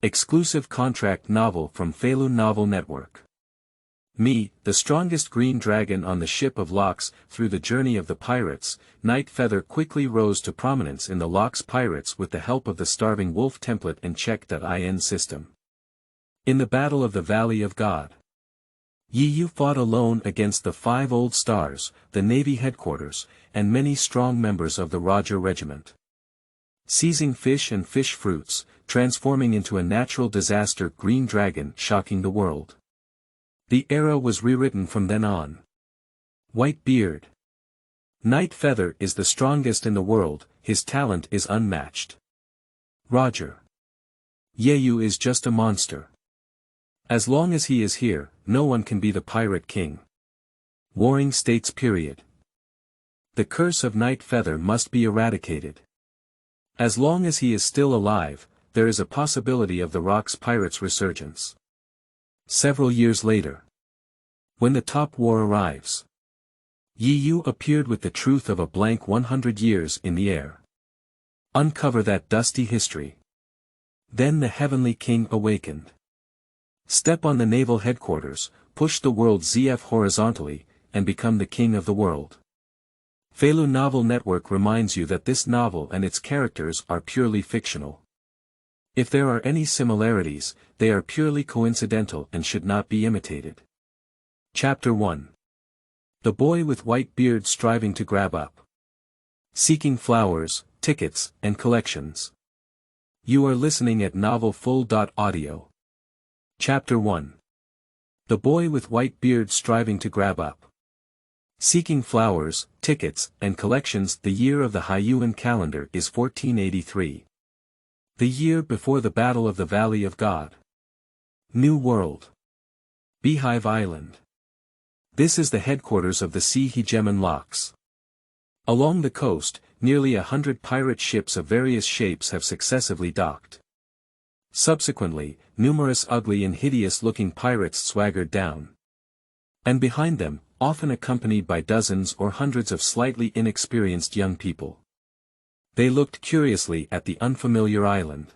Exclusive contract novel from Falun Novel Network. Me, the strongest green dragon on the ship of Locks. Through the journey of the pirates, Night Feather quickly rose to prominence in the Locks pirates with the help of the Starving Wolf template and check.in system. In the Battle of the Valley of God, Yu fought alone against the 5 Old Stars, the Navy headquarters, and many strong members of the Roger Regiment. Seizing fish and fish fruits, transforming into a natural disaster green dragon shocking the world. The era was rewritten from then on. Whitebeard. Night Feather is the strongest in the world, his talent is unmatched. Roger. Yu is just a monster. As long as he is here, no one can be the pirate king. Warring States period. The curse of Night Feather must be eradicated. As long as he is still alive, there is a possibility of the Rocks pirates' resurgence. Several years later, when the Top War arrives, Yu appeared with the truth of a blank 100 years in the air. Uncover that dusty history. Then the Heavenly King awakened. Step on the naval headquarters, push the world ZF horizontally, and become the king of the world. Falun Novel Network reminds you that this novel and its characters are purely fictional. If there are any similarities, they are purely coincidental and should not be imitated. Chapter 1. The Boy with White Beard Striving to Grab Up. Seeking Flowers, Tickets, and Collections. You are listening at novelfull.audio. Chapter 1. The Boy with White Beard Striving to Grab Up. Seeking Flowers, Tickets, and Collections. The year of the Hyuan calendar is 1483. The year before the Battle of the Valley of God. New World. Beehive Island. This is the headquarters of the Sea Hegemon Locks. Along the coast, nearly 100 pirate ships of various shapes have successively docked. Subsequently, numerous ugly and hideous-looking pirates swaggered down. And behind them, often accompanied by dozens or hundreds of slightly inexperienced young people. They looked curiously at the unfamiliar island.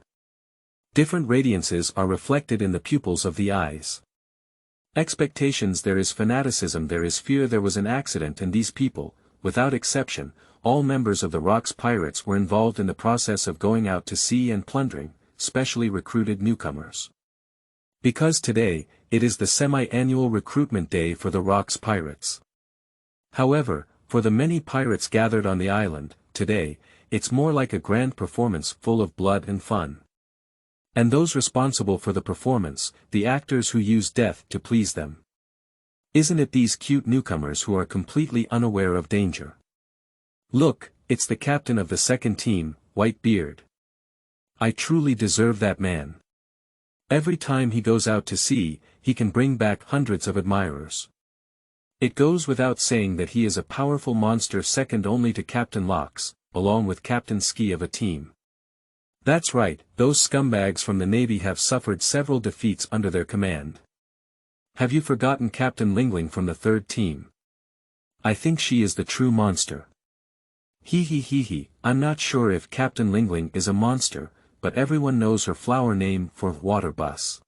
Different radiances are reflected in the pupils of the eyes. Expectations. There is fanaticism, there is fear. There was an accident, and these people, without exception, all members of the Rocks pirates were involved in the process of going out to sea and plundering, specially recruited newcomers. Because today, it is the semi-annual recruitment day for the Rocks pirates. However, for the many pirates gathered on the island, today, it's more like a grand performance full of blood and fun. And those responsible for the performance, the actors who use death to please them. Isn't it these cute newcomers who are completely unaware of danger? Look, it's the captain of the second team, Whitebeard. I truly deserve that man. Every time he goes out to sea, he can bring back hundreds of admirers. It goes without saying that he is a powerful monster, second only to Captain Locks, along with Captain Ski of a team. That's right, those scumbags from the Navy have suffered several defeats under their command. Have you forgotten Captain Lingling from the third team? I think she is the true monster. I'm not sure if Captain Lingling is a monster, but everyone knows her flower name for Water Bus.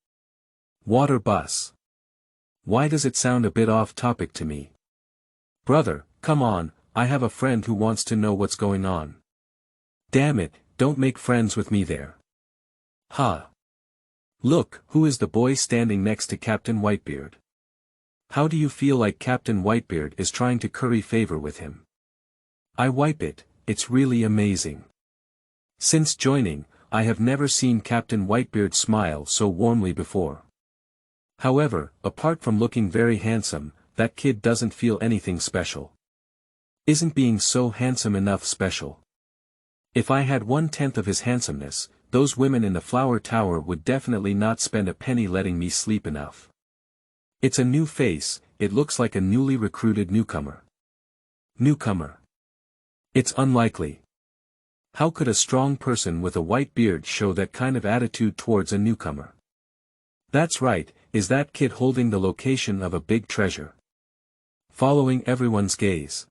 Water Bus. Why does it sound a bit off topic to me? Brother, come on, I have a friend who wants to know what's going on. Damn it, don't make friends with me there. Ha! Look, who is the boy standing next to Captain Whitebeard? How do you feel like Captain Whitebeard is trying to curry favor with him? I wipe it, it's really amazing. Since joining, I have never seen Captain Whitebeard smile so warmly before. However, apart from looking very handsome, that kid doesn't feel anything special. Isn't being so handsome enough special? If I had 1/10 of his handsomeness, those women in the flower tower would definitely not spend a penny letting me sleep enough. It's a new face, it looks like a newly recruited newcomer. Newcomer. It's unlikely. How could a strong person with a white beard show that kind of attitude towards a newcomer? That's right, is that kid holding the location of a big treasure? Following everyone's gaze.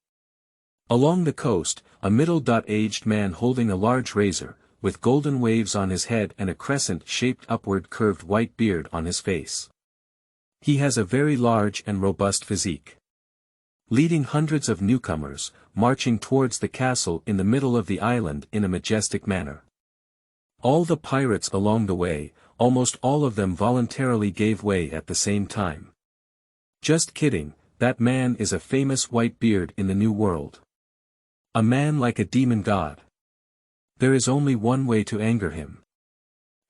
Along the coast, a middle-aged man holding a large razor, with golden waves on his head and a crescent-shaped upward curved white beard on his face. He has a very large and robust physique. Leading hundreds of newcomers, marching towards the castle in the middle of the island in a majestic manner. All the pirates along the way, almost all of them voluntarily gave way at the same time. Just kidding, that man is a famous white beard in the New World. A man like a demon god. There is only one way to anger him.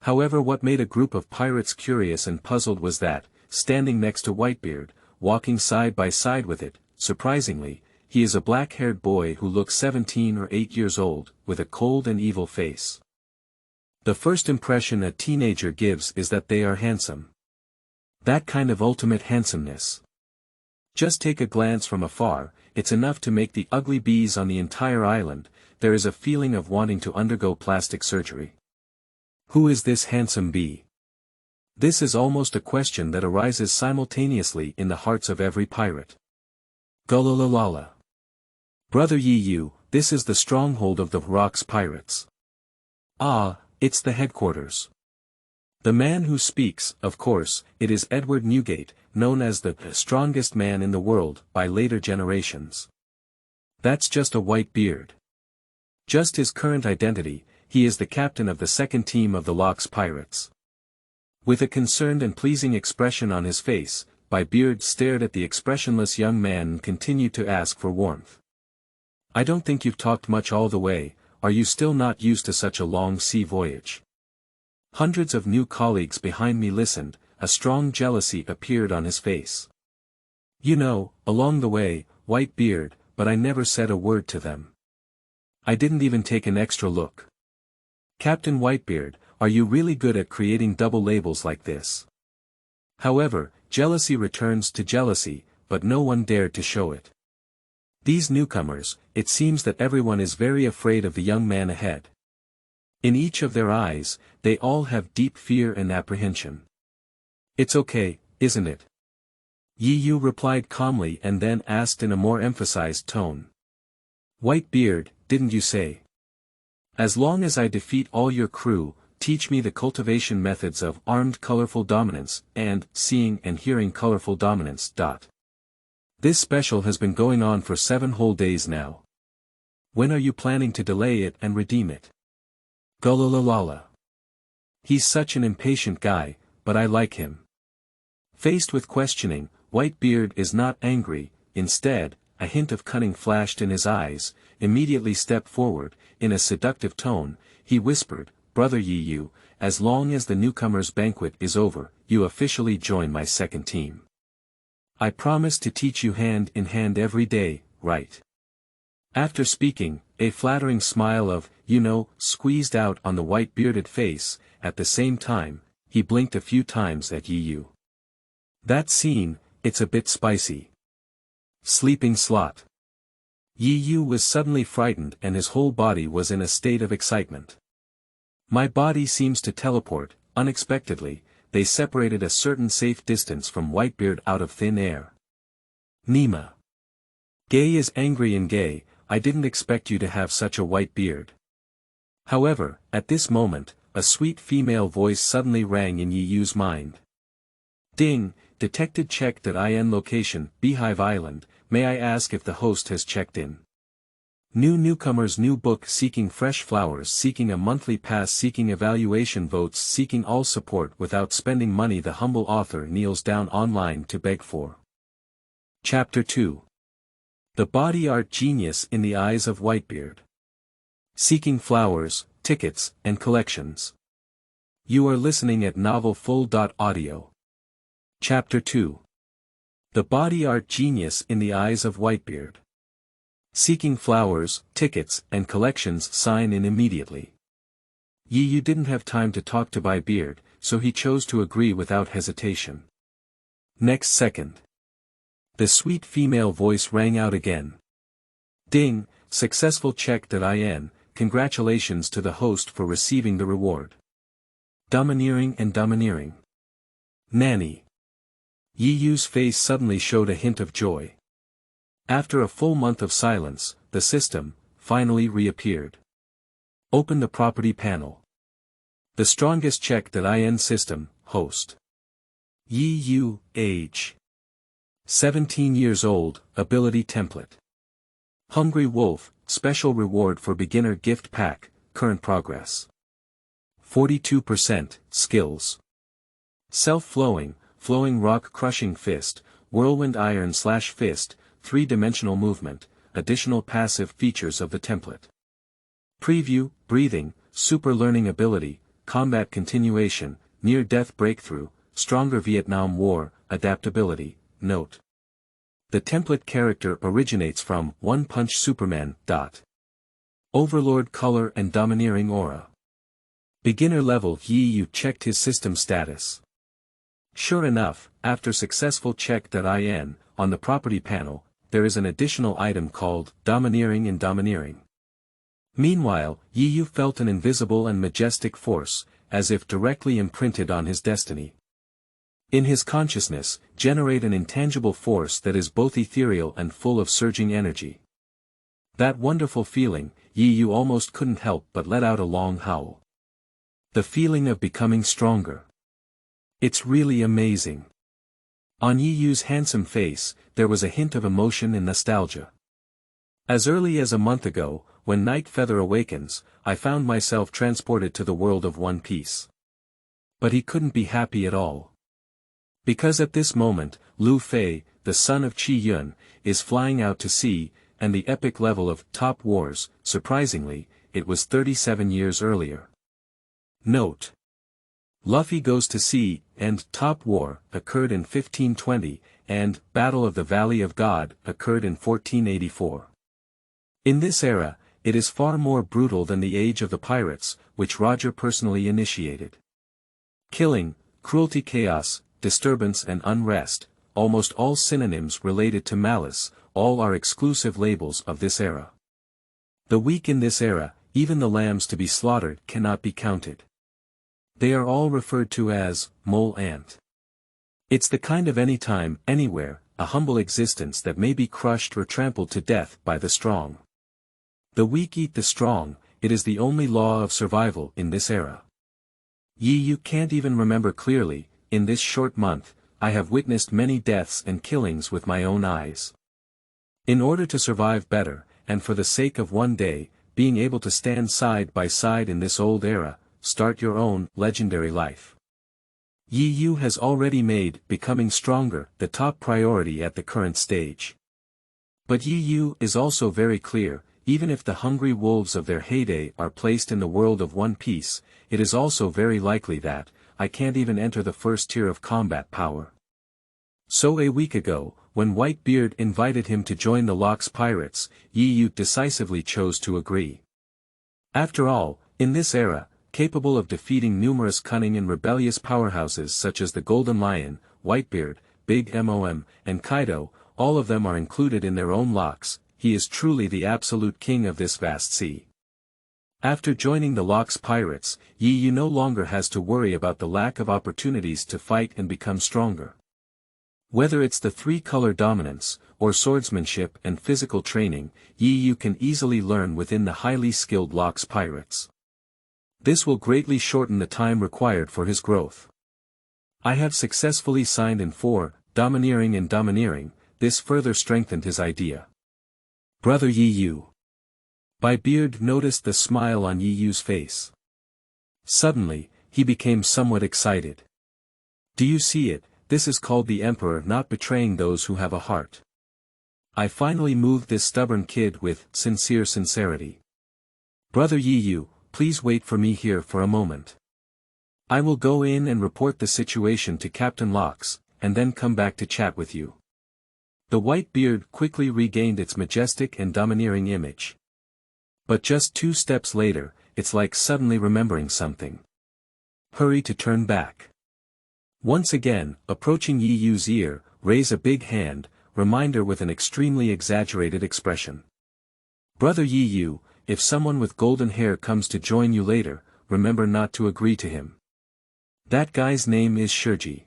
However, what made a group of pirates curious and puzzled was that, standing next to Whitebeard, walking side by side with it, surprisingly, he is a black-haired boy who looks 17 or 8 years old, with a cold and evil face. The first impression a teenager gives is that they are handsome. That kind of ultimate handsomeness. Just take a glance from afar, it's enough to make the ugly bees on the entire island. There is a feeling of wanting to undergo plastic surgery. Who is this handsome bee? This is almost a question that arises simultaneously in the hearts of every pirate. Gulalalala. Brother Yi, this is the stronghold of the Rocks pirates. Ah, it's the headquarters. The man who speaks, of course, it is Edward Newgate, known as the strongest man in the world by later generations. That's just a white beard. Just his current identity, he is the captain of the second team of the Locks pirates. With a concerned and pleasing expression on his face, Beard stared at the expressionless young man and continued to ask for warmth. I don't think you've talked much all the way. Are you still not used to such a long sea voyage? Hundreds of new colleagues behind me listened, a strong jealousy appeared on his face. You know, along the way, Whitebeard, but I never said a word to them. I didn't even take an extra look. Captain Whitebeard, are you really good at creating double labels like this? However, jealousy returns to jealousy, but no one dared to show it. These newcomers, it seems that everyone is very afraid of the young man ahead. In each of their eyes, they all have deep fear and apprehension. It's okay, isn't it? Yi replied calmly and then asked in a more emphasized tone. Whitebeard, didn't you say? As long as I defeat all your crew, teach me the cultivation methods of armed colorful dominance, and seeing and hearing colorful dominance. This special has been going on for 7 whole days now. When are you planning to delay it and redeem it? Gulalalala. He's such an impatient guy, but I like him. Faced with questioning, Whitebeard is not angry, instead, a hint of cunning flashed in his eyes. Immediately stepped forward, in a seductive tone, he whispered, Brother Yi, as long as the newcomer's banquet is over, you officially join my second team. I promise to teach you hand in hand every day, right? After speaking, a flattering smile of, squeezed out on the white-bearded face. At the same time, he blinked a few times at Yi. That scene, it's a bit spicy. Sleeping slot. Yi was suddenly frightened and his whole body was in a state of excitement. My body seems to teleport. Unexpectedly, they separated a certain safe distance from Whitebeard out of thin air. Nima. Gay is angry and gay. I didn't expect you to have such a white beard. However, at this moment, a sweet female voice suddenly rang in Yi's mind. Ding, detected check.in location, Beehive Island, may I ask if the host has checked in? Newcomers, new book seeking fresh flowers, seeking a monthly pass, seeking evaluation votes, seeking all support without spending money. The humble author kneels down online to beg for. Chapter 2. The Body Art Genius in the Eyes of Whitebeard. Seeking flowers, tickets, and collections. You are listening at novelfull.audio. Chapter 2. The Body Art Genius in the Eyes of Whitebeard. Seeking flowers, tickets, and collections. Sign in immediately. Yi didn't have time to talk to Beard, so he chose to agree without hesitation. Next second. The sweet female voice rang out again. Ding, successful check.in, congratulations to the host for receiving the reward. Domineering and domineering. Nanny. Yi's face suddenly showed a hint of joy. After a full month of silence, the system finally reappeared. Open the property panel. The strongest check.in system, host. Yi age. 17 years old, ability template. Hungry Wolf, special reward for beginner gift pack, current progress. 42%, skills. Self-flowing, flowing rock crushing fist, whirlwind iron/fist, 3-dimensional movement, additional passive features of the template. Preview, breathing, super learning ability, combat continuation, near-death breakthrough, stronger Vietnam War, adaptability. Note: the template character originates from One Punch Superman. Overlord color and domineering aura. Beginner level. Yi checked his system status. Sure enough, after successful check.in, on the property panel, there is an additional item called Domineering and Domineering. Meanwhile, Yi felt an invisible and majestic force, as if directly imprinted on his destiny. In his consciousness, generate an intangible force that is both ethereal and full of surging energy. That wonderful feeling, Yi almost couldn't help but let out a long howl. The feeling of becoming stronger. It's really amazing. On Yi's handsome face, there was a hint of emotion and nostalgia. As early as a month ago, when Night Feather awakens, I found myself transported to the world of One Piece. But he couldn't be happy at all. Because at this moment, Lu Fei, the son of Chi Yun, is flying out to sea, and the epic level of Top Wars, surprisingly, it was 37 years earlier. Note: Luffy Goes to Sea and Top War occurred in 1520, and Battle of the Valley of God occurred in 1484. In this era, it is far more brutal than the Age of the Pirates, which Roger personally initiated. Killing, cruelty, chaos, disturbance and unrest, almost all synonyms related to malice, all are exclusive labels of this era. The weak in this era, even the lambs to be slaughtered, cannot be counted. They are all referred to as mole ant. It's the kind of anytime, anywhere, a humble existence that may be crushed or trampled to death by the strong. The weak eat the strong, it is the only law of survival in this era. You can't even remember clearly. In this short month, I have witnessed many deaths and killings with my own eyes. In order to survive better, and for the sake of one day, being able to stand side by side in this old era, start your own legendary life. Yi has already made becoming stronger the top priority at the current stage. But Yi is also very clear, even if the hungry wolves of their heyday are placed in the world of One Piece, it is also very likely that I can't even enter the first tier of combat power. So a week ago, when Whitebeard invited him to join the Locks Pirates, Yi decisively chose to agree. After all, in this era, capable of defeating numerous cunning and rebellious powerhouses such as the Golden Lion, Whitebeard, Big Mom, and Kaido, all of them are included in their own locks, he is truly the absolute king of this vast sea. After joining the Locks Pirates, Yi no longer has to worry about the lack of opportunities to fight and become stronger. Whether it's the three-color dominance, or swordsmanship and physical training, Yi can easily learn within the highly skilled Locks Pirates. This will greatly shorten the time required for his growth. I have successfully signed in 4, Domineering and Domineering, this further strengthened his idea. Brother Yi. Beard noticed the smile on Yi's face. Suddenly, he became somewhat excited. Do you see it? This is called the Emperor not betraying those who have a heart. I finally moved this stubborn kid with sincere sincerity. Brother Yi, please wait for me here for a moment. I will go in and report the situation to Captain Locks, and then come back to chat with you. The white beard quickly regained its majestic and domineering image. But just 2 steps later, it's like suddenly remembering something. Hurry to turn back. Once again, approaching Yi's ear, raise a big hand, reminder with an extremely exaggerated expression. Brother Yi, if someone with golden hair comes to join you later, remember not to agree to him. That guy's name is Shirji.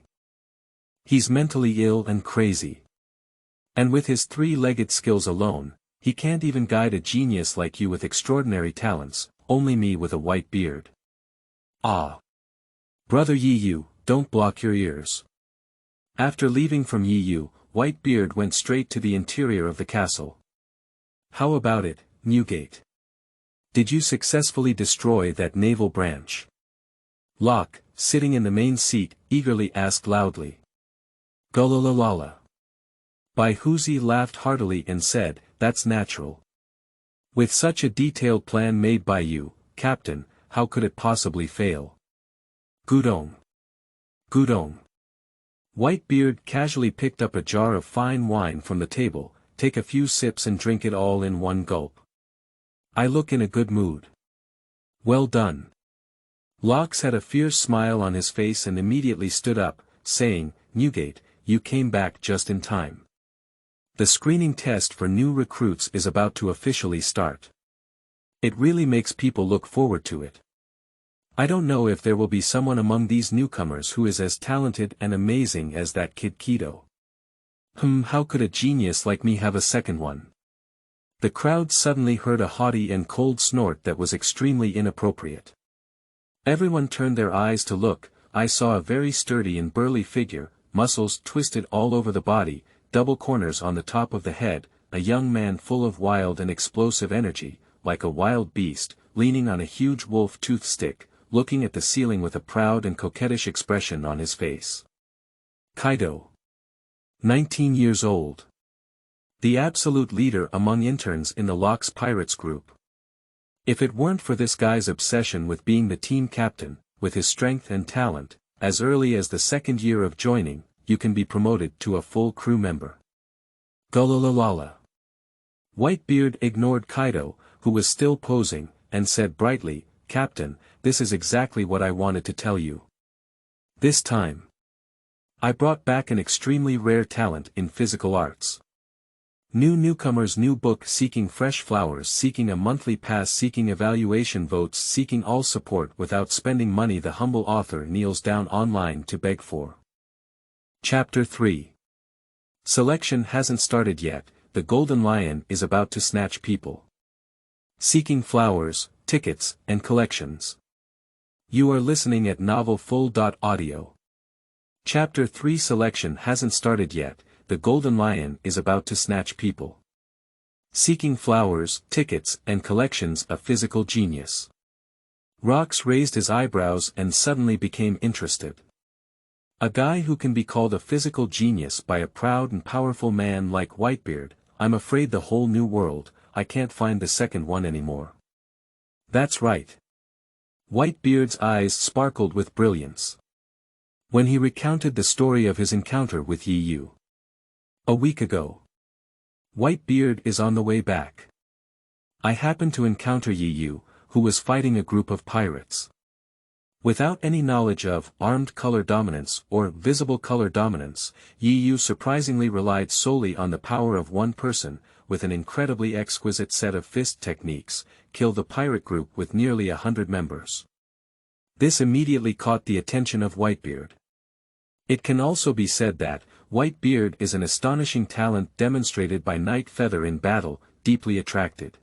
He's mentally ill and crazy. And with his 3-legged skills alone, he can't even guide a genius like you with extraordinary talents, only me with a white beard. Ah! Brother Yi, don't block your ears. After leaving from Yi, Whitebeard went straight to the interior of the castle. How about it, Newgate? Did you successfully destroy that naval branch? Locke, sitting in the main seat, eagerly asked loudly. Gulalala. Baihuzi laughed heartily and said, that's natural. With such a detailed plan made by you, Captain, how could it possibly fail? Gudong. Gudong. Whitebeard casually picked up a jar of fine wine from the table, take a few sips and drink it all in one gulp. I look in a good mood. Well done. Locke had a fierce smile on his face and immediately stood up, saying, Newgate, you came back just in time. The screening test for new recruits is about to officially start. It really makes people look forward to it. I don't know if there will be someone among these newcomers who is as talented and amazing as that kid Kido. How could a genius like me have a second one? The crowd suddenly heard a haughty and cold snort that was extremely inappropriate. Everyone turned their eyes to look. I saw a very sturdy and burly figure, muscles twisted all over the body, double corners on the top of the head, a young man full of wild and explosive energy, like a wild beast, leaning on a huge wolf-toothed stick, looking at the ceiling with a proud and coquettish expression on his face. Kaido. 19 years old. The absolute leader among interns in the Locke's Pirates group. If it weren't for this guy's obsession with being the team captain, with his strength and talent, as early as the second year of joining, you can be promoted to a full crew member. Gulalala. Whitebeard ignored Kaido, who was still posing, and said brightly, Captain, this is exactly what I wanted to tell you. This time, I brought back an extremely rare talent in physical arts. Newcomers, new book seeking fresh flowers, seeking a monthly pass, seeking evaluation votes, seeking all support without spending money. The humble author kneels down online to beg for. Chapter 3. Selection hasn't started yet, the Golden Lion is about to snatch people. Seeking flowers, tickets, and collections. You are listening at novelfull.audio. Chapter 3. Selection hasn't started yet, the Golden Lion is about to snatch people. Seeking flowers, tickets, and collections. A physical genius. Rox raised his eyebrows and suddenly became interested. A guy who can be called a physical genius by a proud and powerful man like Whitebeard. I'm afraid the whole new world, I can't find the second one anymore. That's right. Whitebeard's eyes sparkled with brilliance. When he recounted the story of his encounter with Yi a week ago. Whitebeard is on the way back. I happened to encounter Yi, who was fighting a group of pirates. Without any knowledge of armed color dominance or visible color dominance, Yi surprisingly relied solely on the power of one person, with an incredibly exquisite set of fist techniques, killed the pirate group with nearly 100 members. This immediately caught the attention of Whitebeard. It can also be said that, Whitebeard is an astonishing talent demonstrated by Night Feather in battle, deeply attracted.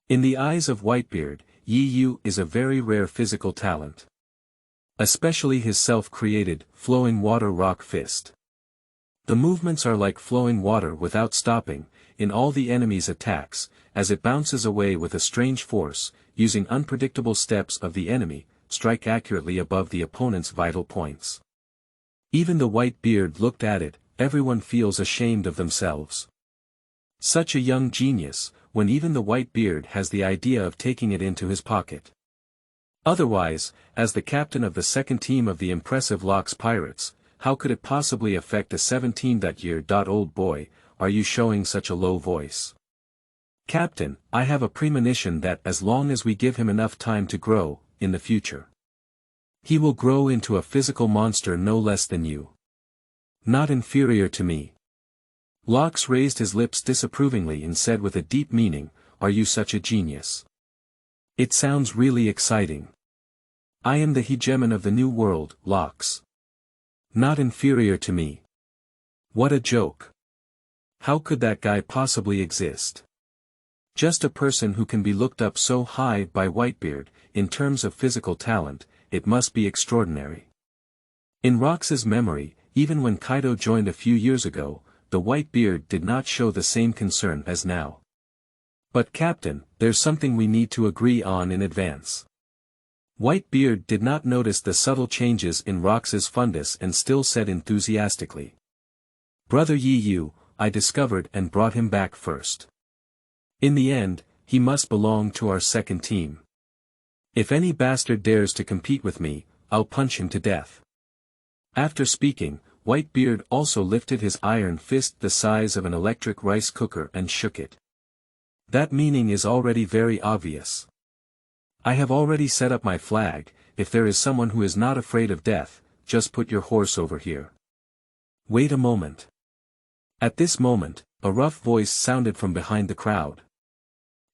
In the eyes of Whitebeard, Yi is a very rare physical talent. Especially his self-created, flowing water rock fist. The movements are like flowing water without stopping, in all the enemy's attacks, as it bounces away with a strange force, using unpredictable steps of the enemy, strike accurately above the opponent's vital points. Even the Whitebeard looked at it, everyone feels ashamed of themselves. Such a young genius, when even the Whitebeard has the idea of taking it into his pocket. Otherwise, as the captain of the second team of the impressive Locke's Pirates, how could it possibly affect a 17-year-old boy? Are you showing such a low voice? Captain, I have a premonition that as long as we give him enough time to grow, in the future, he will grow into a physical monster no less than you. Not inferior to me. Locke raised his lips disapprovingly and said with a deep meaning, are you such a genius? It sounds really exciting. I am the hegemon of the new world, Locke. Not inferior to me. What a joke. How could that guy possibly exist? Just a person who can be looked up so high by Whitebeard, in terms of physical talent, it must be extraordinary. In Rox's memory, even when Kaido joined a few years ago, the Whitebeard did not show the same concern as now. But Captain, there's something we need to agree on in advance. Whitebeard did not notice the subtle changes in Rox's fundus and still said enthusiastically. Brother Yu, I discovered and brought him back first. In the end, he must belong to our second team. If any bastard dares to compete with me, I'll punch him to death. After speaking, Whitebeard also lifted his iron fist the size of an electric rice cooker and shook it. That meaning is already very obvious. I have already set up my flag. If there is someone who is not afraid of death, just put your horse over here. Wait a moment. At this moment, a rough voice sounded from behind the crowd.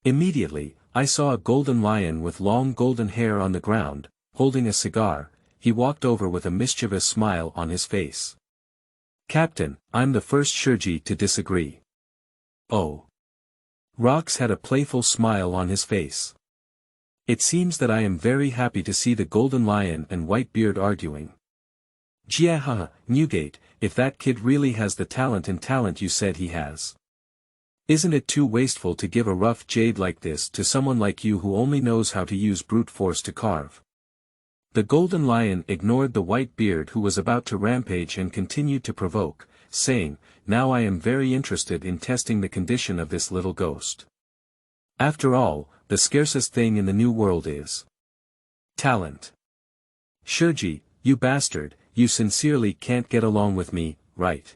Immediately, I saw a golden lion with long golden hair on the ground, holding a cigar. He walked over with a mischievous smile on his face. Captain, I'm the first Shurji to disagree. Oh. Rox had a playful smile on his face. It seems that I am very happy to see the Golden Lion and Whitebeard arguing. Jiahaha, Newgate, if that kid really has the talent you said he has. Isn't it too wasteful to give a rough jade like this to someone like you who only knows how to use brute force to carve? The Golden Lion ignored the Whitebeard who was about to rampage and continued to provoke, saying, now I am very interested in testing the condition of this little ghost. After all, the scarcest thing in the new world is talent. Shurji, you bastard, you sincerely can't get along with me, right?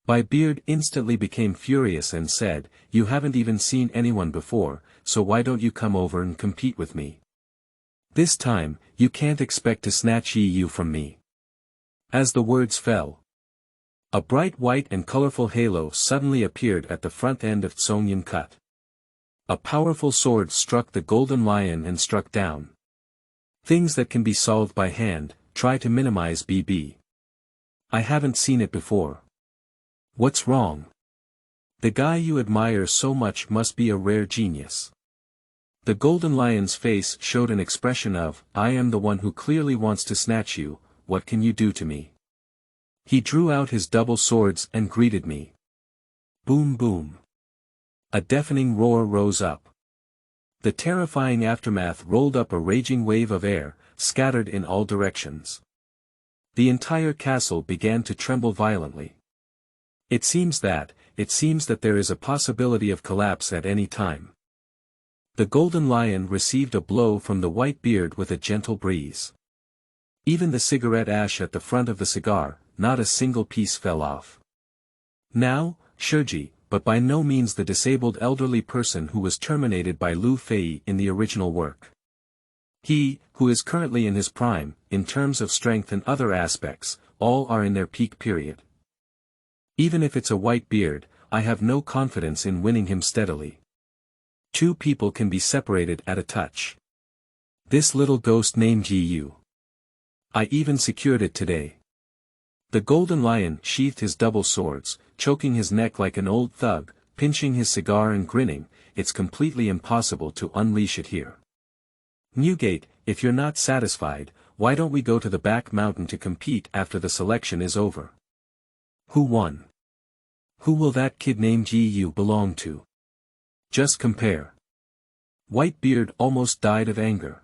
Beard instantly became furious and said, you haven't even seen anyone before, so why don't you come over and compete with me? This time, you can't expect to snatch you from me. As the words fell, a bright white and colorful halo suddenly appeared at the front end of Tsongyan Cut. A powerful sword struck the Golden Lion and struck down. Things that can be solved by hand, try to minimize BB. I haven't seen it before. What's wrong? The guy you admire so much must be a rare genius. The Golden Lion's face showed an expression of, I am the one who clearly wants to snatch you, what can you do to me? He drew out his double swords and greeted me. Boom boom. A deafening roar rose up. The terrifying aftermath rolled up a raging wave of air, scattered in all directions. The entire castle began to tremble violently. It seems that there is a possibility of collapse at any time. The Golden Lion received a blow from the Whitebeard with a gentle breeze. Even the cigarette ash at the front of the cigar, not a single piece fell off. Now, Shurji, but by no means the disabled elderly person who was terminated by Lu Fei in the original work. He, who is currently in his prime, in terms of strength and other aspects, all are in their peak period. Even if it's a Whitebeard, I have no confidence in winning him steadily. Two people can be separated at a touch. This little ghost named Yu. I even secured it today. The Golden Lion sheathed his double swords, choking his neck like an old thug, pinching his cigar and grinning, it's completely impossible to unleash it here. Newgate, if you're not satisfied, why don't we go to the back mountain to compete after the selection is over? Who won? Who will that kid named Yu belong to? Just compare. Whitebeard almost died of anger.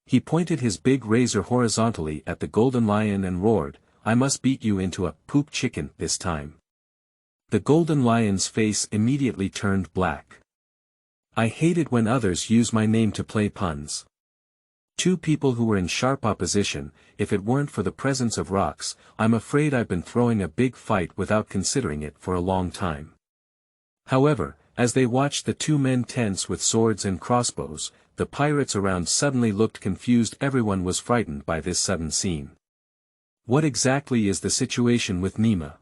He pointed his big razor horizontally at the Golden Lion and roared, I must beat you into a poop chicken this time. The Golden Lion's face immediately turned black. I hate it when others use my name to play puns. Two people who were in sharp opposition, if it weren't for the presence of Rox, I'm afraid I've been throwing a big fight without considering it for a long time. However, as they watched the two men tense with swords and crossbows, the pirates around suddenly looked confused. Everyone was frightened by this sudden scene. What exactly is the situation with Nima?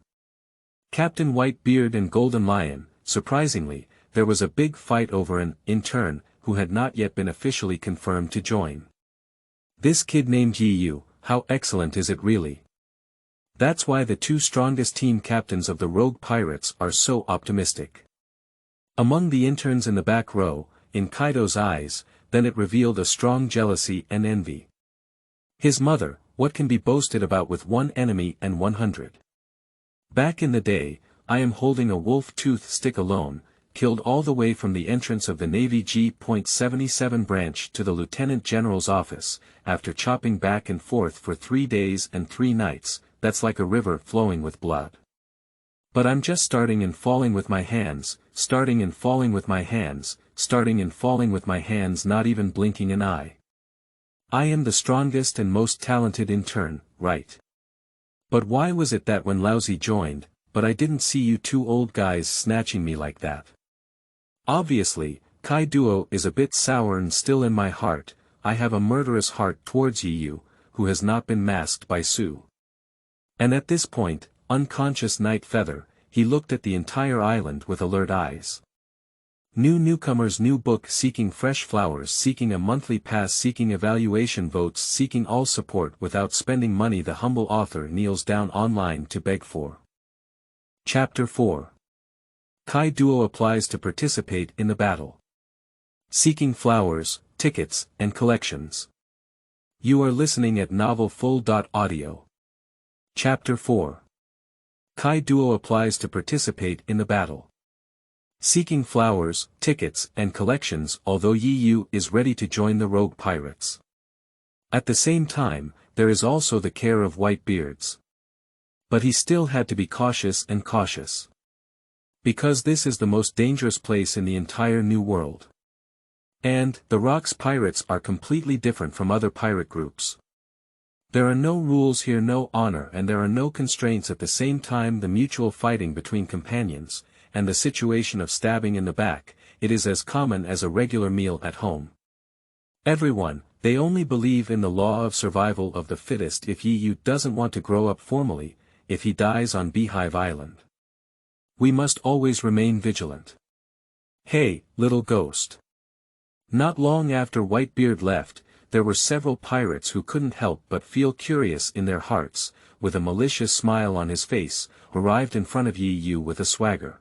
Captain Whitebeard and Golden Lion, surprisingly, there was a big fight over an intern, who had not yet been officially confirmed to join. This kid named Yu, how excellent is it really? That's why the two strongest team captains of the rogue pirates are so optimistic. Among the interns in the back row, in Kaido's eyes, then it revealed a strong jealousy and envy. His mother, what can be boasted about with one enemy and 100? Back in the day, I am holding a wolf tooth stick alone, killed all the way from the entrance of the Navy G.77 branch to the Lieutenant General's office, after chopping back and forth for 3 days and 3 nights, that's like a river flowing with blood. But I'm just starting and falling with my hands, starting and falling with my hands, starting and falling with my hands, not even blinking an eye. I am the strongest and most talented intern, right? But why was it that when Lousy joined, but I didn't see you two old guys snatching me like that? Obviously, Kaido is a bit sour and still in my heart. I have a murderous heart towards Yu, who has not been masked by Sue. And at this point, unconscious Night Feather, he looked at the entire island with alert eyes. New newcomers, new book, seeking fresh flowers, seeking a monthly pass, seeking evaluation votes, seeking all support without spending money. The humble author kneels down online to beg for. Chapter 4. Kaido applies to participate in the battle. Seeking flowers, tickets, and collections. You are listening at novelfull.audio. Chapter 4. Kaido applies to participate in the battle. Seeking flowers, tickets, and collections. Although Yu is ready to join the rogue pirates. At the same time, there is also the care of Whitebeards. But he still had to be cautious and cautious. Because this is the most dangerous place in the entire New World. And, the Rocks pirates are completely different from other pirate groups. There are no rules here, no honor, and there are no constraints. At the same time, the mutual fighting between companions, and the situation of stabbing in the back, it is as common as a regular meal at home. Everyone, they only believe in the law of survival of the fittest. If Yu doesn't want to grow up formally, if he dies on Beehive Island, we must always remain vigilant. Hey, little ghost. Not long after Whitebeard left, there were several pirates who couldn't help but feel curious in their hearts, with a malicious smile on his face, arrived in front of Yu with a swagger.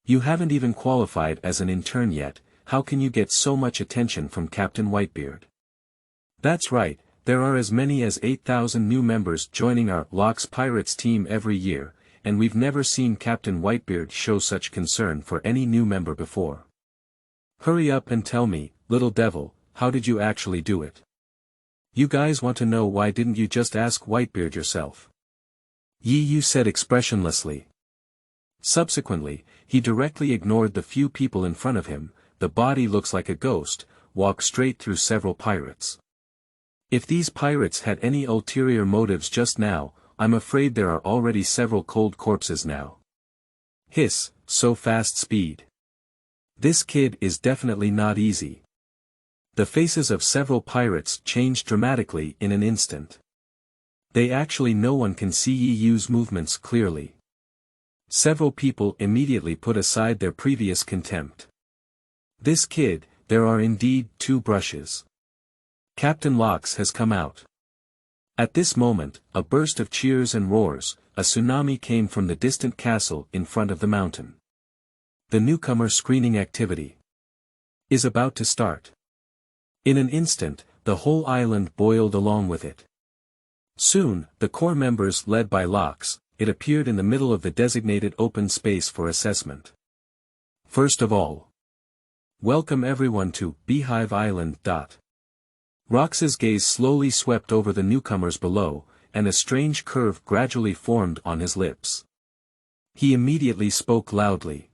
You haven't even qualified as an intern yet, how can you get so much attention from Captain Whitebeard? That's right, there are as many as 8,000 new members joining our Locks Pirates team every year, and we've never seen Captain Whitebeard show such concern for any new member before. Hurry up and tell me, little devil, how did you actually do it? You guys want to know why didn't you just ask Whitebeard yourself? Yu said expressionlessly. Subsequently, he directly ignored the few people in front of him. The body looks like a ghost, walked straight through several pirates. If these pirates had any ulterior motives just now, I'm afraid there are already several cold corpses now. Hiss, so fast speed. This kid is definitely not easy. The faces of several pirates changed dramatically in an instant. No one can see Yu's movements clearly. Several people immediately put aside their previous contempt. This kid, there are indeed 2 brushes. Captain Locks has come out. At this moment, a burst of cheers and roars, a tsunami came from the distant castle in front of the mountain. The newcomer screening activity is about to start. In an instant, the whole island boiled along with it. Soon, the core members led by Locks, it appeared in the middle of the designated open space for assessment. First of all, welcome everyone to Beehive Island. Rox's gaze slowly swept over the newcomers below, and a strange curve gradually formed on his lips. He immediately spoke loudly.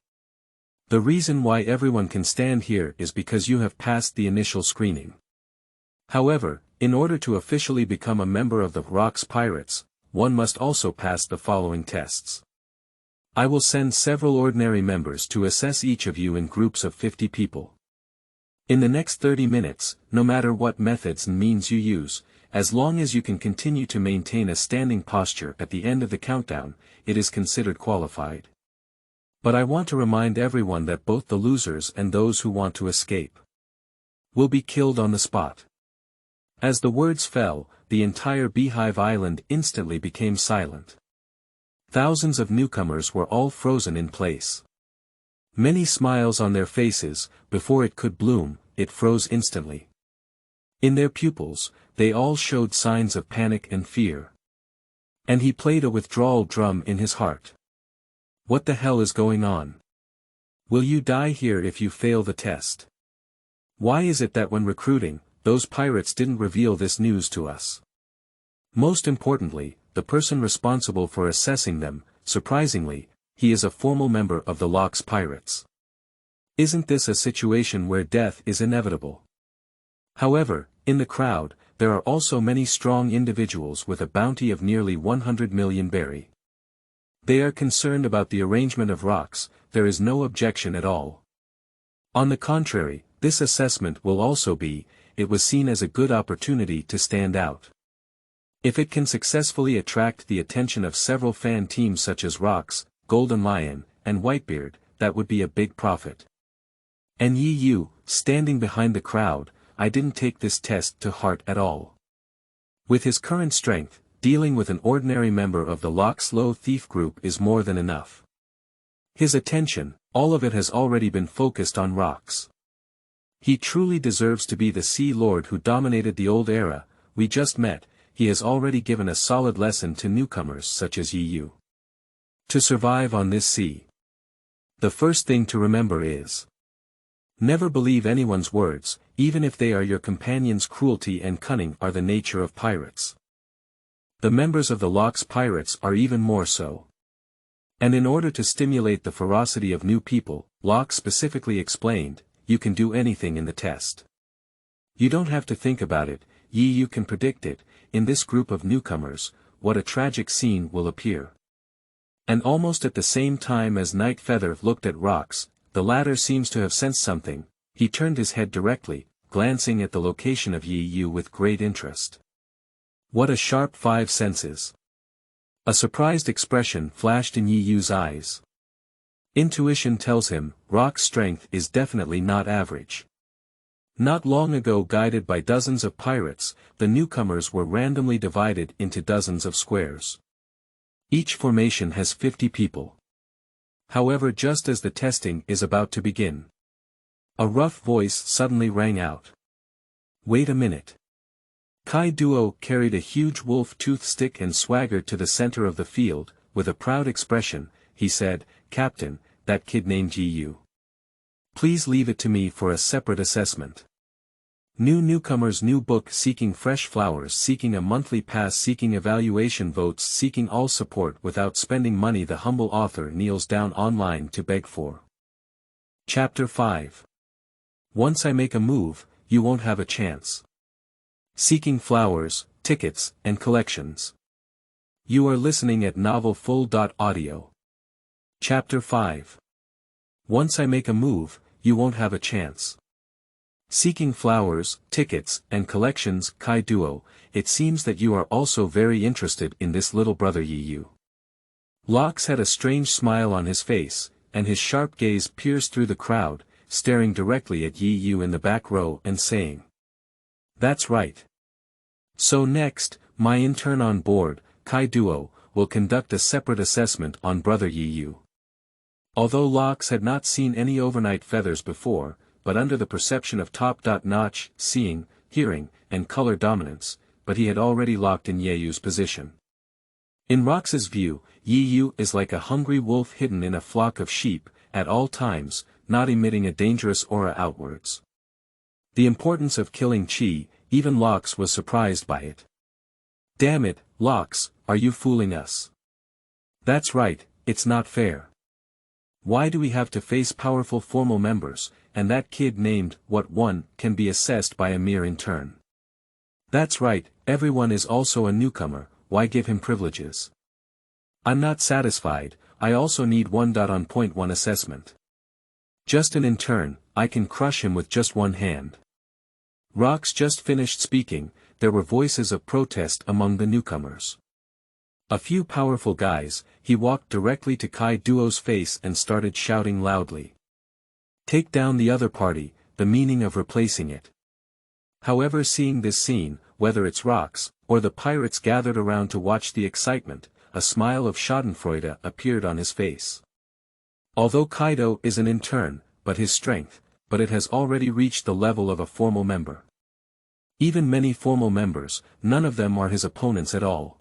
The reason why everyone can stand here is because you have passed the initial screening. However, in order to officially become a member of the Rocks Pirates, one must also pass the following tests. I will send several ordinary members to assess each of you in groups of 50 people. In the next 30 minutes, no matter what methods and means you use, as long as you can continue to maintain a standing posture at the end of the countdown, it is considered qualified. But I want to remind everyone that both the losers and those who want to escape will be killed on the spot. As the words fell, the entire Beehive Island instantly became silent. Thousands of newcomers were all frozen in place. Many smiles on their faces, before it could bloom, it froze instantly. In their pupils, they all showed signs of panic and fear. And he played a withdrawal drum in his heart. What the hell is going on? Will you die here if you fail the test? Why is it that when recruiting, those pirates didn't reveal this news to us? Most importantly, the person responsible for assessing them, surprisingly, he is a formal member of the Lock's Pirates. Isn't this a situation where death is inevitable? However, in the crowd, there are also many strong individuals with a bounty of nearly 100 million berry. They are concerned about the arrangement of rocks, there is no objection at all. On the contrary, this assessment will also be, it was seen as a good opportunity to stand out. If it can successfully attract the attention of several fan teams such as Rocks, Golden Lion, and Whitebeard, that would be a big profit. And Yu, standing behind the crowd, I didn't take this test to heart at all. With his current strength, dealing with an ordinary member of the Lock's Low Thief group is more than enough. His attention, all of it has already been focused on Rocks. He truly deserves to be the Sea Lord who dominated the old era. We just met, he has already given a solid lesson to newcomers such as Yu. To survive on this sea, the first thing to remember is, never believe anyone's words, even if they are your companions. Cruelty and cunning are the nature of pirates. The members of the Lock's Pirates are even more so. And in order to stimulate the ferocity of new people, Locke specifically explained, you can do anything in the test. You don't have to think about it, you can predict it. In this group of newcomers, what a tragic scene will appear. And almost at the same time as Night Feather looked at Rocks, the latter seems to have sensed something. He turned his head directly, glancing at the location of Yu with great interest. What a sharp 5 senses. A surprised expression flashed in Yu's eyes. Intuition tells him, Rock's strength is definitely not average. Not long ago, guided by dozens of pirates, the newcomers were randomly divided into dozens of squares. Each formation has 50 people. However, just as the testing is about to begin, a rough voice suddenly rang out. Wait a minute. Kai Duo carried a huge wolf tooth stick and swaggered to the center of the field. With a proud expression, he said, Captain, that kid named Yu. Please leave it to me for a separate assessment. Newcomers, new book, seeking fresh flowers, seeking a monthly pass, seeking evaluation votes, seeking all support without spending money. The humble author kneels down online to beg for. Chapter 5. Once I make a move, you won't have a chance. Seeking flowers, tickets, and collections. You are listening at novelfull.audio. Chapter 5. Once I make a move, you won't have a chance. Seeking flowers, tickets, and collections. Kai Duo, it seems that you are also very interested in this little brother Yu. Locks had a strange smile on his face, and his sharp gaze pierced through the crowd, staring directly at Yu in the back row and saying, That's right. So next, my intern on board, Kai Duo, will conduct a separate assessment on brother Yu. Although Locks had not seen any overnight feathers before, but under the perception of top-notch seeing, hearing, and color dominance, but he had already locked in Yu's position. In Rox's view, Yu is like a hungry wolf hidden in a flock of sheep, at all times, not emitting a dangerous aura outwards. The importance of killing Chi, even Locks was surprised by it. Damn it, Locks, are you fooling us? That's right, it's not fair. Why do we have to face powerful formal members, and that kid named What One can be assessed by a mere intern? That's right, everyone is also a newcomer, why give him privileges? I'm not satisfied, I also need one. On point 1 assessment. Just an intern, I can crush him with just one hand. Rocks just finished speaking, there were voices of protest among the newcomers. A few powerful guys, he walked directly to Kai Duo's face and started shouting loudly. Take down the other party, the meaning of replacing it. However, seeing this scene, whether it's Rocks, or the pirates gathered around to watch the excitement, a smile of schadenfreude appeared on his face. Although Kaido is an intern, but it has already reached the level of a formal member. Even many formal members, none of them are his opponents at all.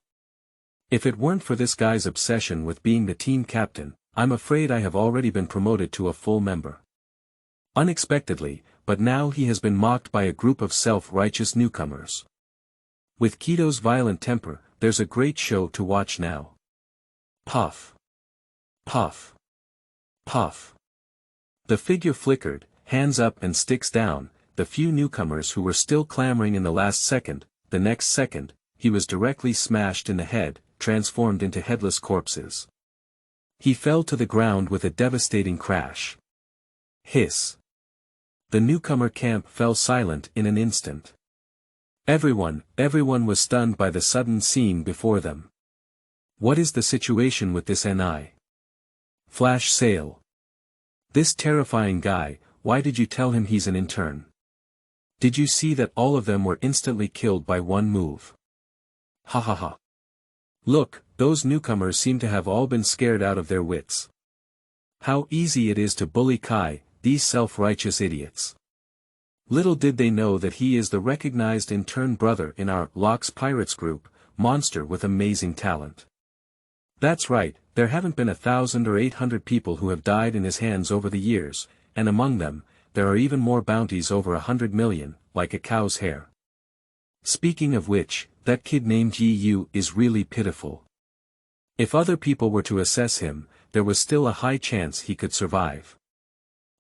If it weren't for this guy's obsession with being the team captain, I'm afraid I have already been promoted to a full member. Unexpectedly, but now he has been mocked by a group of self-righteous newcomers. With Kido's violent temper, there's a great show to watch now. Puff. Puff. Puff. The figure flickered, hands up and sticks down. The few newcomers who were still clamoring in the last second, the next second, he was directly smashed in the head, transformed into headless corpses. He fell to the ground with a devastating crash. Hiss. The newcomer camp fell silent in an instant. Everyone was stunned by the sudden scene before them. What is the situation with this NI? Flash sale. This terrifying guy, why did you tell him he's an intern? Did you see that all of them were instantly killed by one move? Ha ha ha. Look, those newcomers seem to have all been scared out of their wits. How easy it is to bully Kai, these self-righteous idiots. Little did they know that he is the recognized intern brother in our Locks Pirates group, monster with amazing talent. That's right, there haven't been 1,000 or 800 people who have died in his hands over the years, and among them, there are even more bounties over 100 million, like a cow's hair. Speaking of which, that kid named Yu is really pitiful. If other people were to assess him, there was still a high chance he could survive.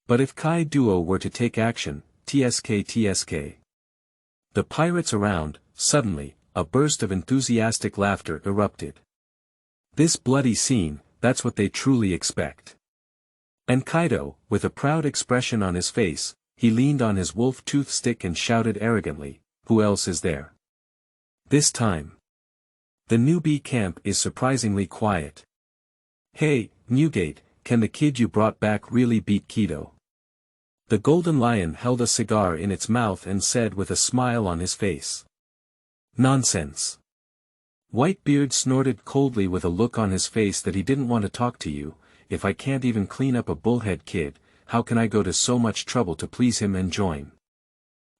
But if Kai Duo were to take action, TSK. The pirates around, suddenly, a burst of enthusiastic laughter erupted. This bloody scene, that's what they truly expect. And Kaido, with a proud expression on his face, he leaned on his wolf tooth stick and shouted arrogantly, "Who else is there?" This time, the newbie camp is surprisingly quiet. Hey, Newgate, can the kid you brought back really beat Kido? The golden lion held a cigar in its mouth and said with a smile on his face. Nonsense. Whitebeard snorted coldly with a look on his face that he didn't want to talk to you. If I can't even clean up a bullhead kid, how can I go to so much trouble to please him and join?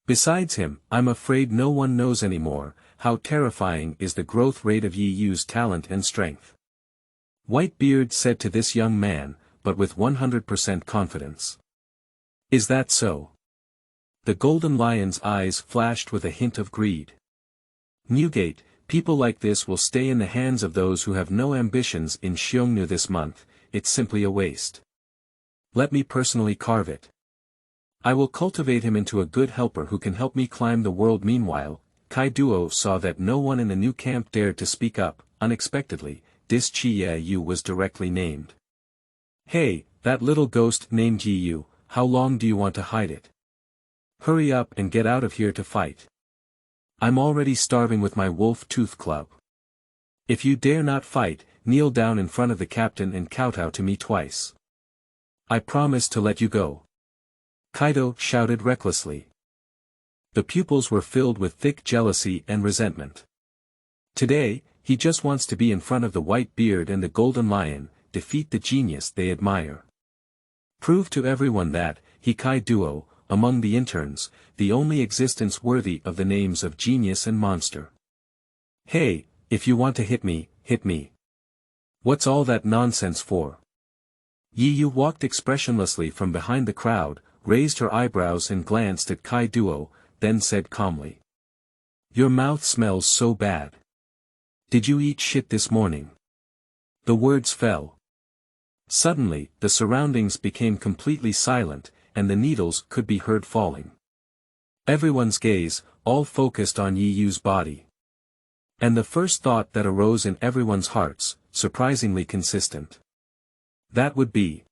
Besides him, I'm afraid no one knows anymore, how terrifying is the growth rate of Yu's talent and strength. Whitebeard said to this young man, but with 100% confidence. Is that so? The golden lion's eyes flashed with a hint of greed. Newgate, people like this will stay in the hands of those who have no ambitions in Xiongnu this month, it's simply a waste. Let me personally carve it. I will cultivate him into a good helper who can help me climb the world. Meanwhile, Kai Duo saw that no one in the new camp dared to speak up. Unexpectedly, this Yu was directly named. Hey, that little ghost named Yu, how long do you want to hide it? Hurry up and get out of here to fight. I'm already starving with my wolf tooth club. If you dare not fight, kneel down in front of the captain and kowtow to me twice. I promise to let you go. Kaido shouted recklessly. The pupils were filled with thick jealousy and resentment. Today, he just wants to be in front of the Whitebeard and the Golden Lion, defeat the genius they admire. Prove to everyone that, he Kai Duo, among the interns, the only existence worthy of the names of genius and monster. Hey, if you want to hit me, hit me. What's all that nonsense for? Yu walked expressionlessly from behind the crowd, raised her eyebrows and glanced at Kai Duo, then said calmly. Your mouth smells so bad. Did you eat shit this morning? The words fell. Suddenly, the surroundings became completely silent, and the needles could be heard falling. Everyone's gaze, all focused on Yu's body. And the first thought that arose in everyone's hearts, surprisingly consistent. That would be.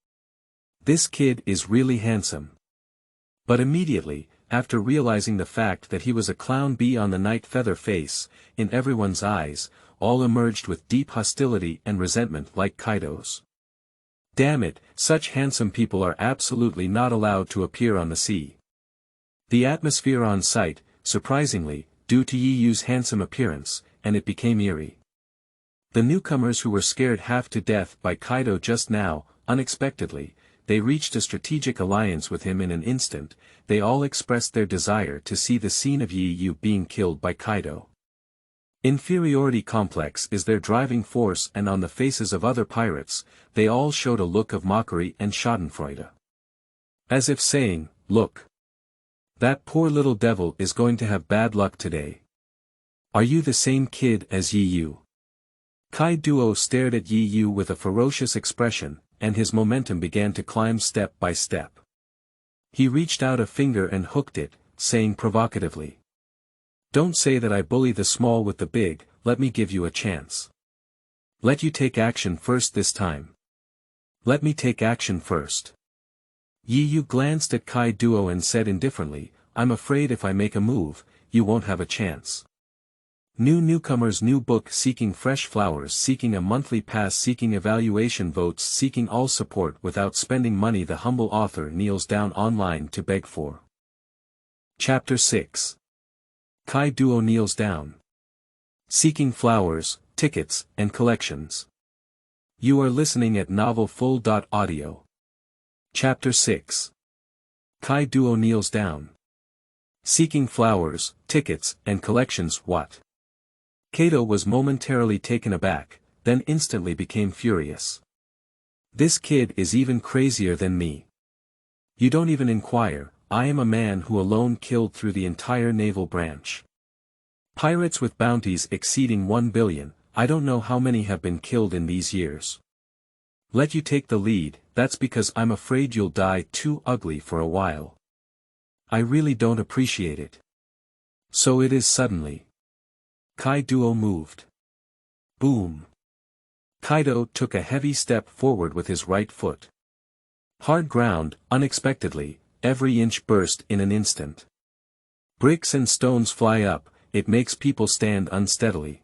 This kid is really handsome. But immediately, after realizing the fact that he was a clown bee on the night feather face, in everyone's eyes, all emerged with deep hostility and resentment like Kaido's. Damn it, such handsome people are absolutely not allowed to appear on the sea. The atmosphere on site, surprisingly, due to Yu's handsome appearance, and it became eerie. The newcomers who were scared half to death by Kaido just now, unexpectedly, they reached a strategic alliance with him in an instant. They all expressed their desire to see the scene of Yi Yu being killed by Kaido. Inferiority complex is their driving force, and on the faces of other pirates, they all showed a look of mockery and schadenfreude. As if saying, "Look. That poor little devil is going to have bad luck today. Are you the same kid as Yi Yu?" Kaido stared at Yi Yu with a ferocious expression, and his momentum began to climb step by step. He reached out a finger and hooked it, saying provocatively, "Don't say that I bully the small with the big, let me give you a chance. Let you take action first this time. Let me take action first." Yi Yu glanced at Kaido and said indifferently, "I'm afraid if I make a move, you won't have a chance." Newcomers, new book, seeking fresh flowers, seeking a monthly pass, seeking evaluation votes, seeking all support without spending money. The humble author kneels down online to beg for. Chapter 6. Kaido kneels down. Seeking flowers, tickets, and collections. You are listening at novelfull.audio. Chapter 6. Kaido kneels down. Seeking flowers, tickets, and collections. What? Kaido was momentarily taken aback, then instantly became furious. This kid is even crazier than me. You don't even inquire. I am a man who alone killed through the entire naval branch. Pirates with bounties exceeding 1 billion, I don't know how many have been killed in these years. Let you take the lead, that's because I'm afraid you'll die too ugly for a while. I really don't appreciate it. So it is suddenly. Kaido moved. Boom. Kaido took a heavy step forward with his right foot. Hard ground, unexpectedly. Every inch burst in an instant. Bricks and stones fly up, it makes people stand unsteadily.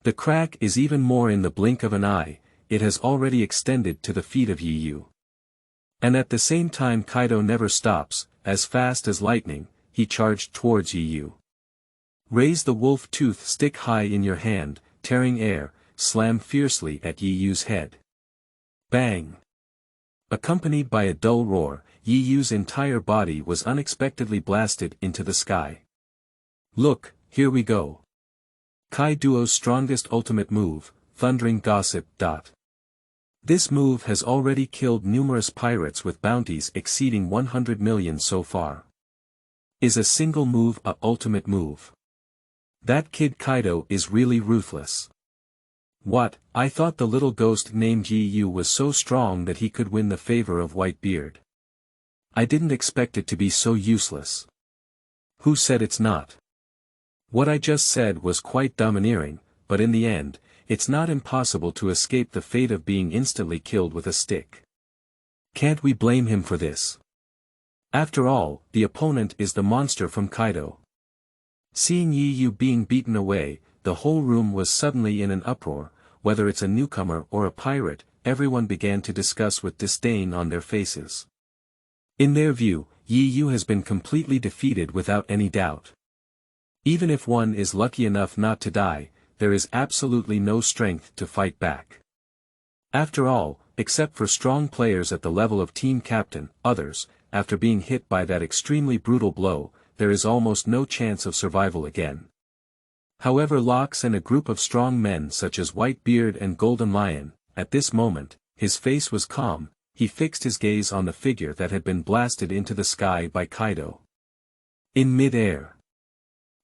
The crack is even more in the blink of an eye, it has already extended to the feet of Yi Yu. And at the same time Kaido never stops, as fast as lightning, he charged towards Yi Yu. Raise the wolf tooth stick high in your hand, tearing air, slam fiercely at Yi Yu's head. Bang! Accompanied by a dull roar, Yi Yu's entire body was unexpectedly blasted into the sky. Look, here we go. Kaido's strongest ultimate move, Thundering Gossip. This move has already killed numerous pirates with bounties exceeding 100 million so far. Is a single move a ultimate move? That kid Kaido is really ruthless. What, I thought the little ghost named Yi Yu was so strong that he could win the favor of Whitebeard. I didn't expect it to be so useless. Who said it's not? What I just said was quite domineering, but in the end, it's not impossible to escape the fate of being instantly killed with a stick. Can't we blame him for this? After all, the opponent is the monster from Kaido. Seeing Yi Yu being beaten away, the whole room was suddenly in an uproar. Whether it's a newcomer or a pirate, everyone began to discuss with disdain on their faces. In their view, Yi Yu has been completely defeated without any doubt. Even if one is lucky enough not to die, there is absolutely no strength to fight back. After all, except for strong players at the level of team captain, others, after being hit by that extremely brutal blow, there is almost no chance of survival again. However, Locks and a group of strong men such as Whitebeard and Golden Lion, at this moment, his face was calm. He fixed his gaze on the figure that had been blasted into the sky by Kaido. In mid-air,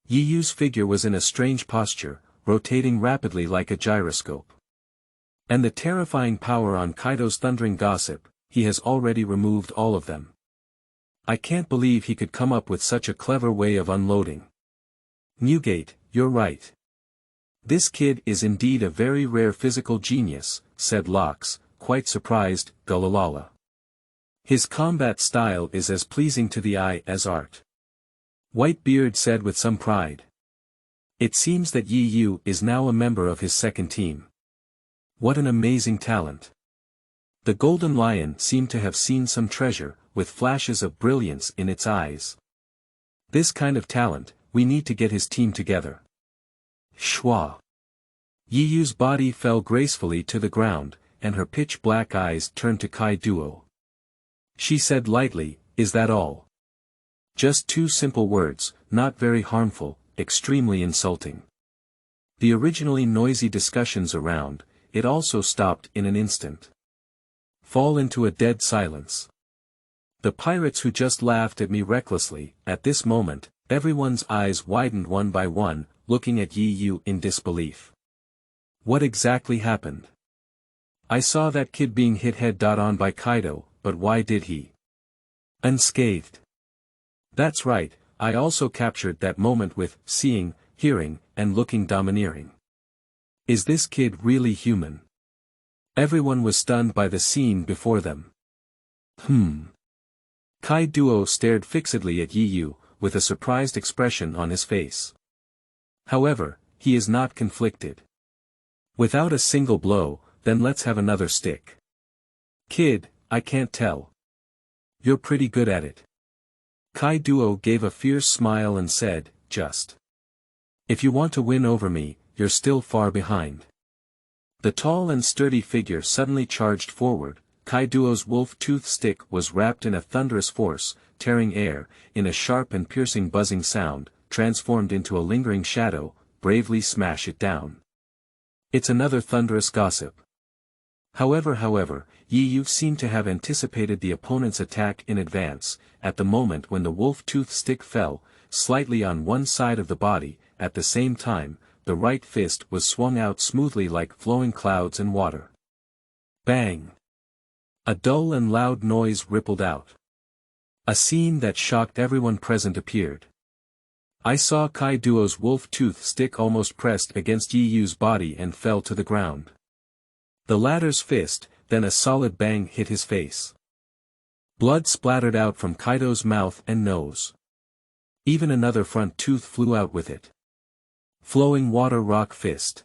Yi Yu's figure was in a strange posture, rotating rapidly like a gyroscope. And the terrifying power on Kaido's Thundering Gossip, he has already removed all of them. I can't believe he could come up with such a clever way of unloading. Newgate, you're right. This kid is indeed a very rare physical genius, said Locks, quite surprised. Gulalala. His combat style is as pleasing to the eye as art. Whitebeard said with some pride. It seems that Yi Yu is now a member of his second team. What an amazing talent. The Golden Lion seemed to have seen some treasure, with flashes of brilliance in its eyes. This kind of talent, we need to get his team together. Shwa. Yi Yu's body fell gracefully to the ground, and her pitch-black eyes turned to Kaido. She said lightly, "Is that all?" Just 2 simple words, not very harmful, extremely insulting. The originally noisy discussions around, it also stopped in an instant. Fall into a dead silence. The pirates who just laughed at me recklessly, at this moment, everyone's eyes widened one by one, looking at Yu in disbelief. What exactly happened? I saw that kid being hit head-on by Kaido, but why did he? Unscathed. That's right, I also captured that moment with seeing, hearing, and looking domineering. Is this kid really human? Everyone was stunned by the scene before them. Kaido stared fixedly at Yu, with a surprised expression on his face. However, he is not conflicted. Without a single blow, then let's have another stick. Kid, I can't tell. You're pretty good at it. Kaido gave a fierce smile and said, "Just. If you want to win over me, you're still far behind." The tall and sturdy figure suddenly charged forward. Kaido's wolf-tooth stick was wrapped in a thunderous force, tearing air, in a sharp and piercing buzzing sound, transformed into a lingering shadow, bravely smash it down. It's another thunderous gossip. However, Yu seemed to have anticipated the opponent's attack in advance. At the moment when the wolf-tooth stick fell, slightly on one side of the body, at the same time, the right fist was swung out smoothly like flowing clouds and water. Bang! A dull and loud noise rippled out. A scene that shocked everyone present appeared. I saw Kaido's wolf-tooth stick almost pressed against Yu's body and fell to the ground. The latter's fist, then a solid bang hit his face. Blood splattered out from Kaido's mouth and nose. Even another front tooth flew out with it. Flowing water rock fist.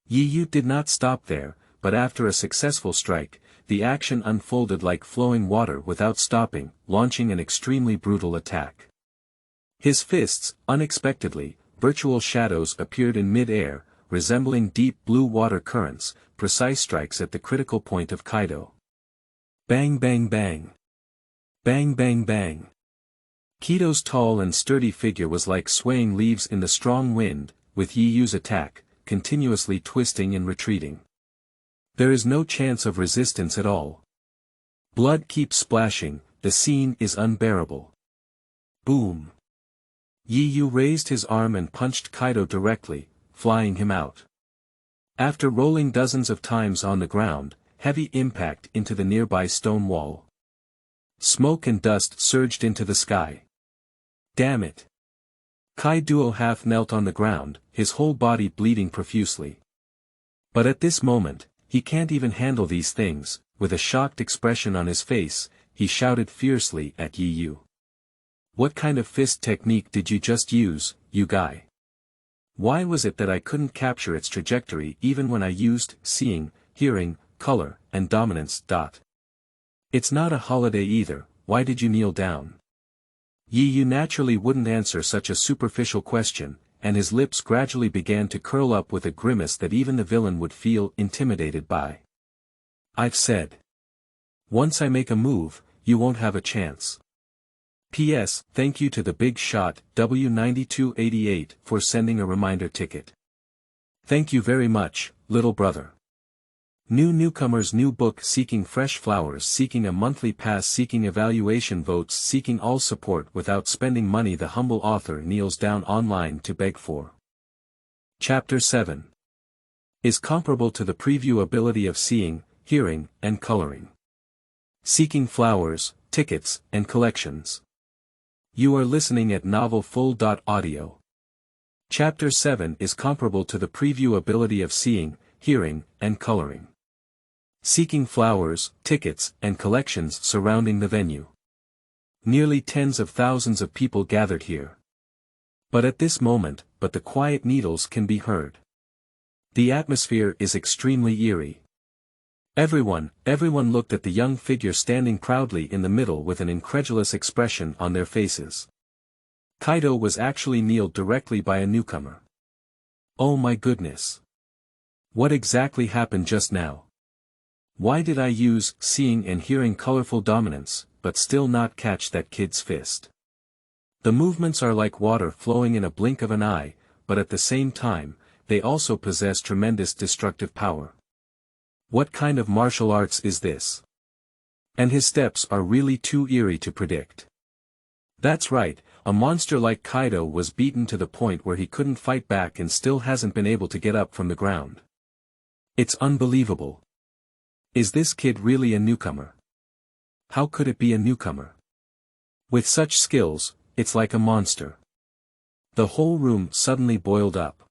Yu did not stop there, but after a successful strike, the action unfolded like flowing water without stopping, launching an extremely brutal attack. His fists, unexpectedly, virtual shadows appeared in mid-air, resembling deep blue water currents, precise strikes at the critical point of Kaido. Bang bang bang. Bang bang bang. Kaido's tall and sturdy figure was like swaying leaves in the strong wind, with Yu's attack, continuously twisting and retreating. There is no chance of resistance at all. Blood keeps splashing, the scene is unbearable. Boom. Yu raised his arm and punched Kaido directly, flying him out. After rolling dozens of times on the ground, heavy impact into the nearby stone wall. Smoke and dust surged into the sky. Damn it. Kaido half knelt on the ground, his whole body bleeding profusely. But at this moment, he can't even handle these things. With a shocked expression on his face, he shouted fiercely at Yu. What kind of fist technique did you just use, you guy? Why was it that I couldn't capture its trajectory even when I used seeing, hearing, color, and dominance? It's not a holiday either, why did you kneel down? Yu naturally wouldn't answer such a superficial question, and his lips gradually began to curl up with a grimace that even the villain would feel intimidated by. I've said. Once I make a move, you won't have a chance. P.S. Thank you to the big shot, W9288, for sending a reminder ticket. Thank you very much, little brother. Newcomers, new book seeking fresh flowers, seeking a monthly pass, seeking evaluation votes, seeking all support without spending money. The humble author kneels down online to beg for. Chapter 7 is comparable to the preview ability of seeing, hearing, and coloring. Seeking flowers, tickets, and collections. You are listening at novelfull.audio. Chapter 7 is comparable to the preview ability of seeing, hearing, and coloring. Seeking flowers, tickets, and collections surrounding the venue. Nearly tens of thousands of people gathered here. But at this moment, the quiet needles can be heard. The atmosphere is extremely eerie. Everyone looked at the young figure standing proudly in the middle with an incredulous expression on their faces. Kaido was actually kneeled directly by a newcomer. Oh my goodness. What exactly happened just now? Why did I use seeing and hearing colorful dominance, but still not catch that kid's fist? The movements are like water flowing in a blink of an eye, but at the same time, they also possess tremendous destructive power. What kind of martial arts is this? And his steps are really too eerie to predict. That's right, a monster like Kaido was beaten to the point where he couldn't fight back and still hasn't been able to get up from the ground. It's unbelievable. Is this kid really a newcomer? How could it be a newcomer? With such skills, it's like a monster. The whole room suddenly boiled up.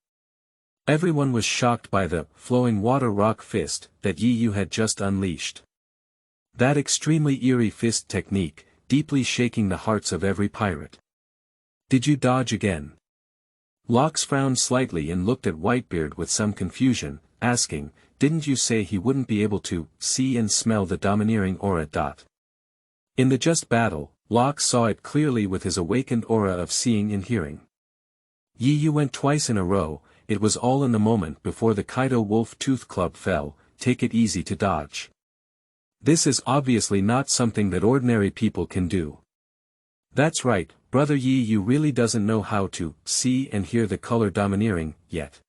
Everyone was shocked by the flowing water rock fist that Yu had just unleashed. That extremely eerie fist technique, deeply shaking the hearts of every pirate. Did you dodge again? Locks frowned slightly and looked at Whitebeard with some confusion, asking, didn't you say he wouldn't be able to see and smell the domineering aura? In the just battle, Locks saw it clearly with his awakened aura of seeing and hearing. Yu went twice in a row, it was all in the moment before the Kaido Wolf Tooth Club fell, take it easy to dodge. This is obviously not something that ordinary people can do. That's right, brother Yu really doesn't know how to see and hear the color domineering yet.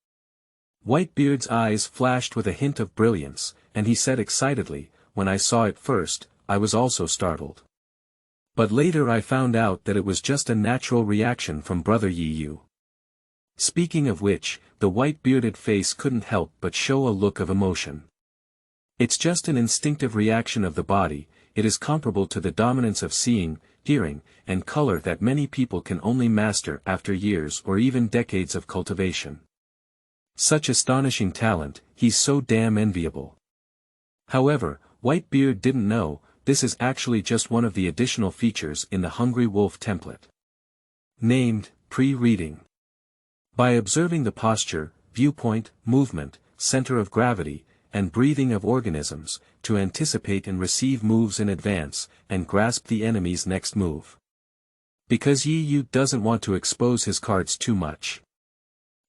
Whitebeard's eyes flashed with a hint of brilliance, and he said excitedly, when I saw it first, I was also startled. But later I found out that it was just a natural reaction from brother Yu. Speaking of which, the white-bearded face couldn't help but show a look of emotion. It's just an instinctive reaction of the body, it is comparable to the dominance of seeing, hearing, and color that many people can only master after years or even decades of cultivation. Such astonishing talent, he's so damn enviable. However, Whitebeard didn't know, this is actually just one of the additional features in the Hungry Wolf template. Named, Pre-Reading. By observing the posture, viewpoint, movement, center of gravity, and breathing of organisms, to anticipate and receive moves in advance, and grasp the enemy's next move. Because Yu doesn't want to expose his cards too much.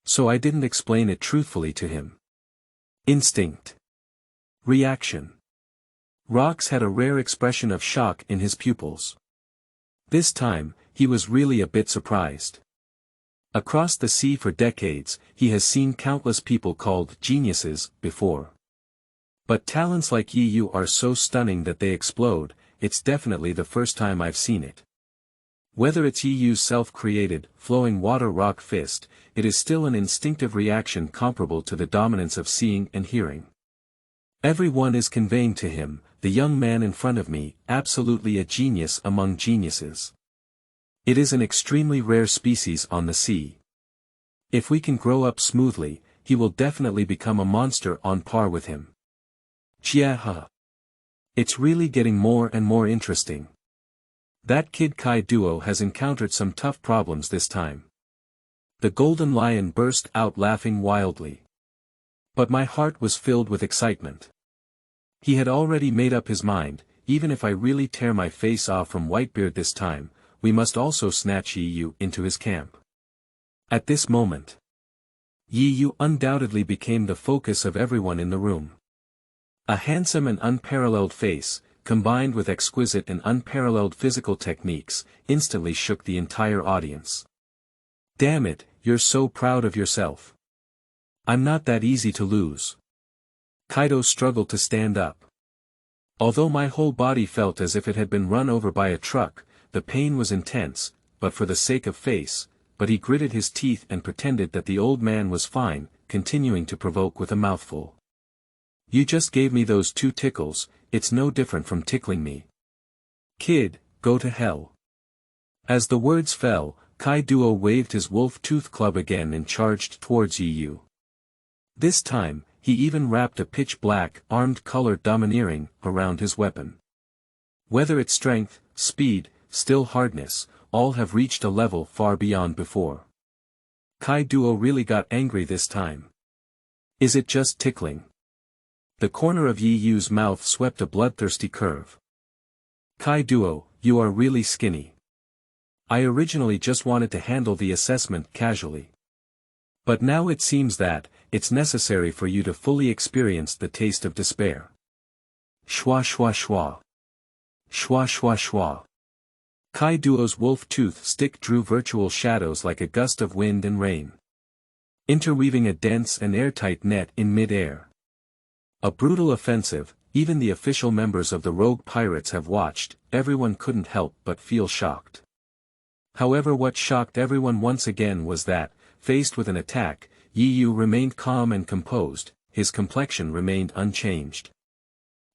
So I didn't explain it truthfully to him. Instinct. Reaction. Rocks had a rare expression of shock in his pupils. This time, he was really a bit surprised. Across the sea for decades, he has seen countless people called geniuses before. But talents like Yu are so stunning that they explode, it's definitely the first time I've seen it. Whether it's Yu's self-created, flowing water rock fist, it is still an instinctive reaction comparable to the dominance of seeing and hearing. Everyone is conveying to him, the young man in front of me, absolutely a genius among geniuses. It is an extremely rare species on the sea. If we can grow up smoothly, he will definitely become a monster on par with him. Chia. It's really getting more and more interesting. That kid Kai duo has encountered some tough problems this time. The golden lion burst out laughing wildly. But my heart was filled with excitement. He had already made up his mind, even if I really tear my face off from Whitebeard this time, we must also snatch Yu into his camp. At this moment, Yu undoubtedly became the focus of everyone in the room. A handsome and unparalleled face, combined with exquisite and unparalleled physical techniques, instantly shook the entire audience. Damn it, you're so proud of yourself. I'm not that easy to lose. Kaido struggled to stand up. Although my whole body felt as if it had been run over by a truck, the pain was intense, but for the sake of face, but he gritted his teeth and pretended that the old man was fine, continuing to provoke with a mouthful. You just gave me those 2 tickles, it's no different from tickling me. Kid, go to hell. As the words fell, Kai Duo waved his wolf tooth club again and charged towards Yu. This time, he even wrapped a pitch-black, armed-colored domineering around his weapon. Whether it's strength, speed, still hardness, all have reached a level far beyond before. Kai Duo really got angry this time. Is it just tickling? The corner of Yu's mouth swept a bloodthirsty curve. Kai Duo, you are really skinny. I originally just wanted to handle the assessment casually. But now it seems that, it's necessary for you to fully experience the taste of despair. Shwa shwa shwa. Shwa shwa shwa. Kaido's wolf tooth stick drew virtual shadows like a gust of wind and rain, interweaving a dense and airtight net in mid-air. A brutal offensive, even the official members of the rogue pirates have watched. Everyone couldn't help but feel shocked. However, what shocked everyone once again was that, faced with an attack, Yu remained calm and composed, his complexion remained unchanged.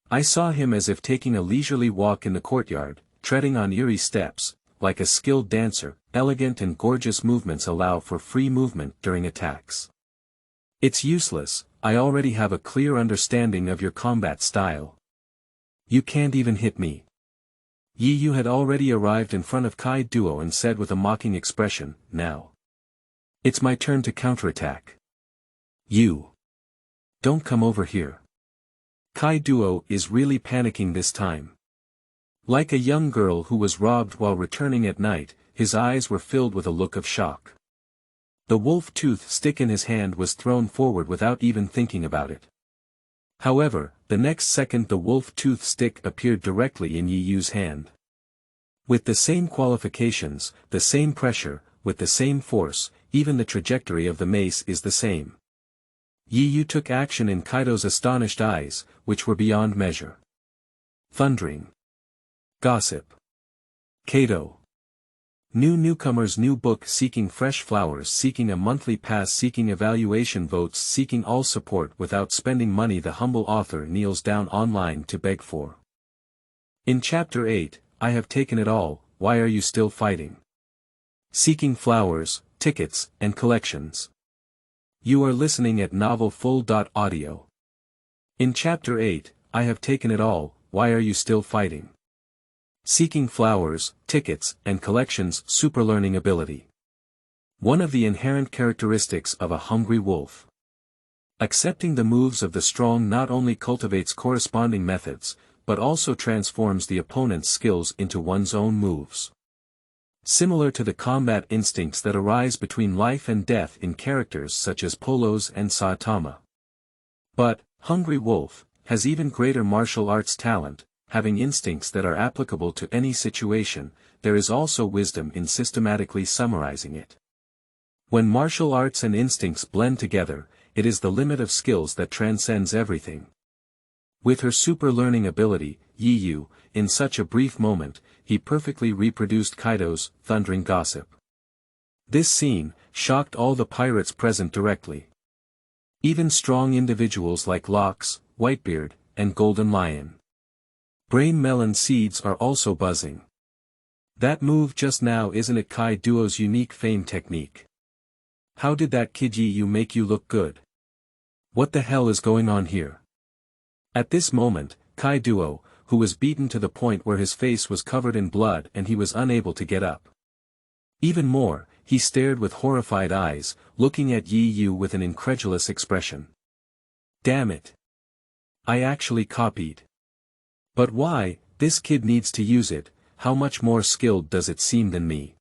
I saw him as if taking a leisurely walk in the courtyard, treading on eerie steps, like a skilled dancer. Elegant and gorgeous movements allow for free movement during attacks. It's useless, I already have a clear understanding of your combat style. You can't even hit me. Yu had already arrived in front of Kaido and said with a mocking expression, now. It's my turn to counterattack. You. Don't come over here. Kaido is really panicking this time. Like a young girl who was robbed while returning at night, his eyes were filled with a look of shock. The wolf tooth stick in his hand was thrown forward without even thinking about it. However, the next second the wolf tooth stick appeared directly in Yu's hand. With the same qualifications, the same pressure, with the same force, even the trajectory of the mace is the same. Yu took action in Kaido's astonished eyes, which were beyond measure. Thundering. Gossip. Kaido. New newcomers, new book seeking fresh flowers, seeking a monthly pass, seeking evaluation votes, seeking all support without spending money. The humble author kneels down online to beg for. In Chapter 8, I have taken it all, why are you still fighting? Seeking flowers, tickets, and collections. You are listening at novelfull.audio. In Chapter 8, I have taken it all, why are you still fighting? Seeking flowers, tickets, and collections. Superlearning ability. One of the inherent characteristics of a hungry wolf. Accepting the moves of the strong not only cultivates corresponding methods, but also transforms the opponent's skills into one's own moves. Similar to the combat instincts that arise between life and death in characters such as Polos and Saitama. But, Hungry Wolf, has even greater martial arts talent. Having instincts that are applicable to any situation, there is also wisdom in systematically summarizing it. When martial arts and instincts blend together, it is the limit of skills that transcends everything. With her super learning ability, Yu, in such a brief moment, he perfectly reproduced Kaido's thundering gossip. This scene shocked all the pirates present directly. Even strong individuals like Locks, Whitebeard, and Golden Lion. Brain melon seeds are also buzzing. That move just now, isn't it Kaido's unique feign technique? How did that kid Yu make you look good? What the hell is going on here? At this moment, Kaido, who was beaten to the point where his face was covered in blood and he was unable to get up. Even more, he stared with horrified eyes, looking at Yu with an incredulous expression. Damn it. I actually copied. But why? This kid needs to use it. How much more skilled does it seem than me?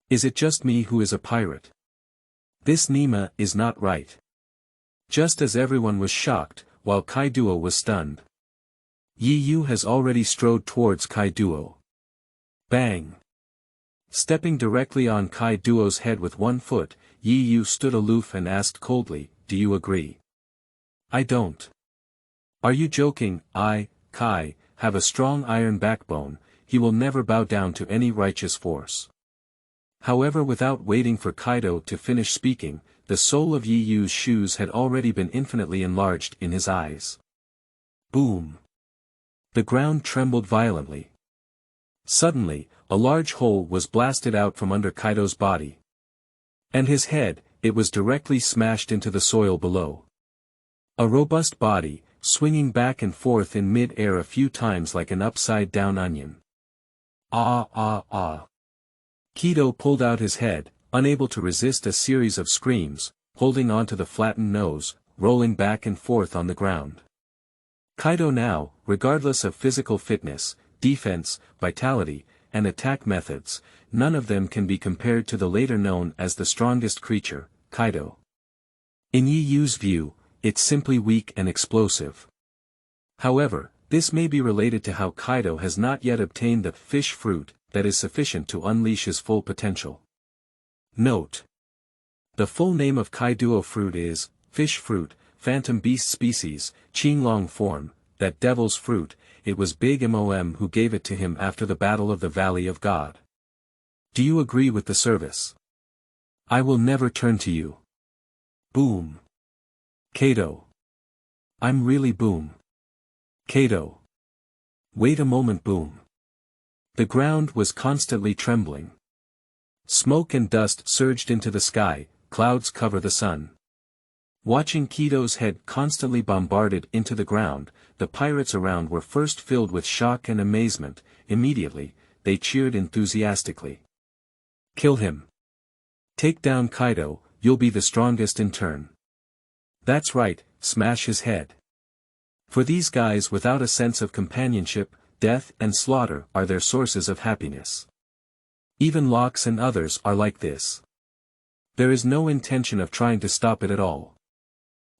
Is it just me who is a pirate? This Nima is not right. Just as everyone was shocked, while Kaido was stunned. Yu has already strode towards Kaido. Bang! Stepping directly on Kaido's head with one foot, Yu stood aloof and asked coldly, do you agree? I don't. Are you joking? Kai, have a strong iron backbone, he will never bow down to any righteous force. However, without waiting for Kaido to finish speaking, the sole of Yu's shoes had already been infinitely enlarged in his eyes. Boom! The ground trembled violently. Suddenly, a large hole was blasted out from under Kaido's body. And his head, it was directly smashed into the soil below. A robust body, swinging back and forth in mid-air a few times like an upside-down onion. Ah! Kaido pulled out his head, unable to resist a series of screams, holding onto the flattened nose, rolling back and forth on the ground. Kaido now, regardless of physical fitness, defense, vitality, and attack methods, none of them can be compared to the later known as the strongest creature, Kaido. In Yu's view, it's simply weak and explosive. However, This may be related to how Kaido has not yet obtained the fish fruit that is sufficient to unleash his full potential. Note: the full name of Kaido fruit is fish fruit, phantom beast species, Qinglong form, that devil's fruit. It was Big Mom who gave it to him after the Battle of the Valley of God. Do you agree with the service? I will never turn to you. Boom. Kaido. I'm really boom. Kaido. Wait a moment, boom. The ground was constantly trembling. Smoke and dust surged into the sky, clouds cover the sun. Watching Kaido's head constantly bombarded into the ground, the pirates around were first filled with shock and amazement. Immediately, they cheered enthusiastically. Kill him. Take down Kaido, you'll be the strongest in turn. That's right, smash his head. For these guys without a sense of companionship, death and slaughter are their sources of happiness. Even Locks and others are like this. There is no intention of trying to stop it at all.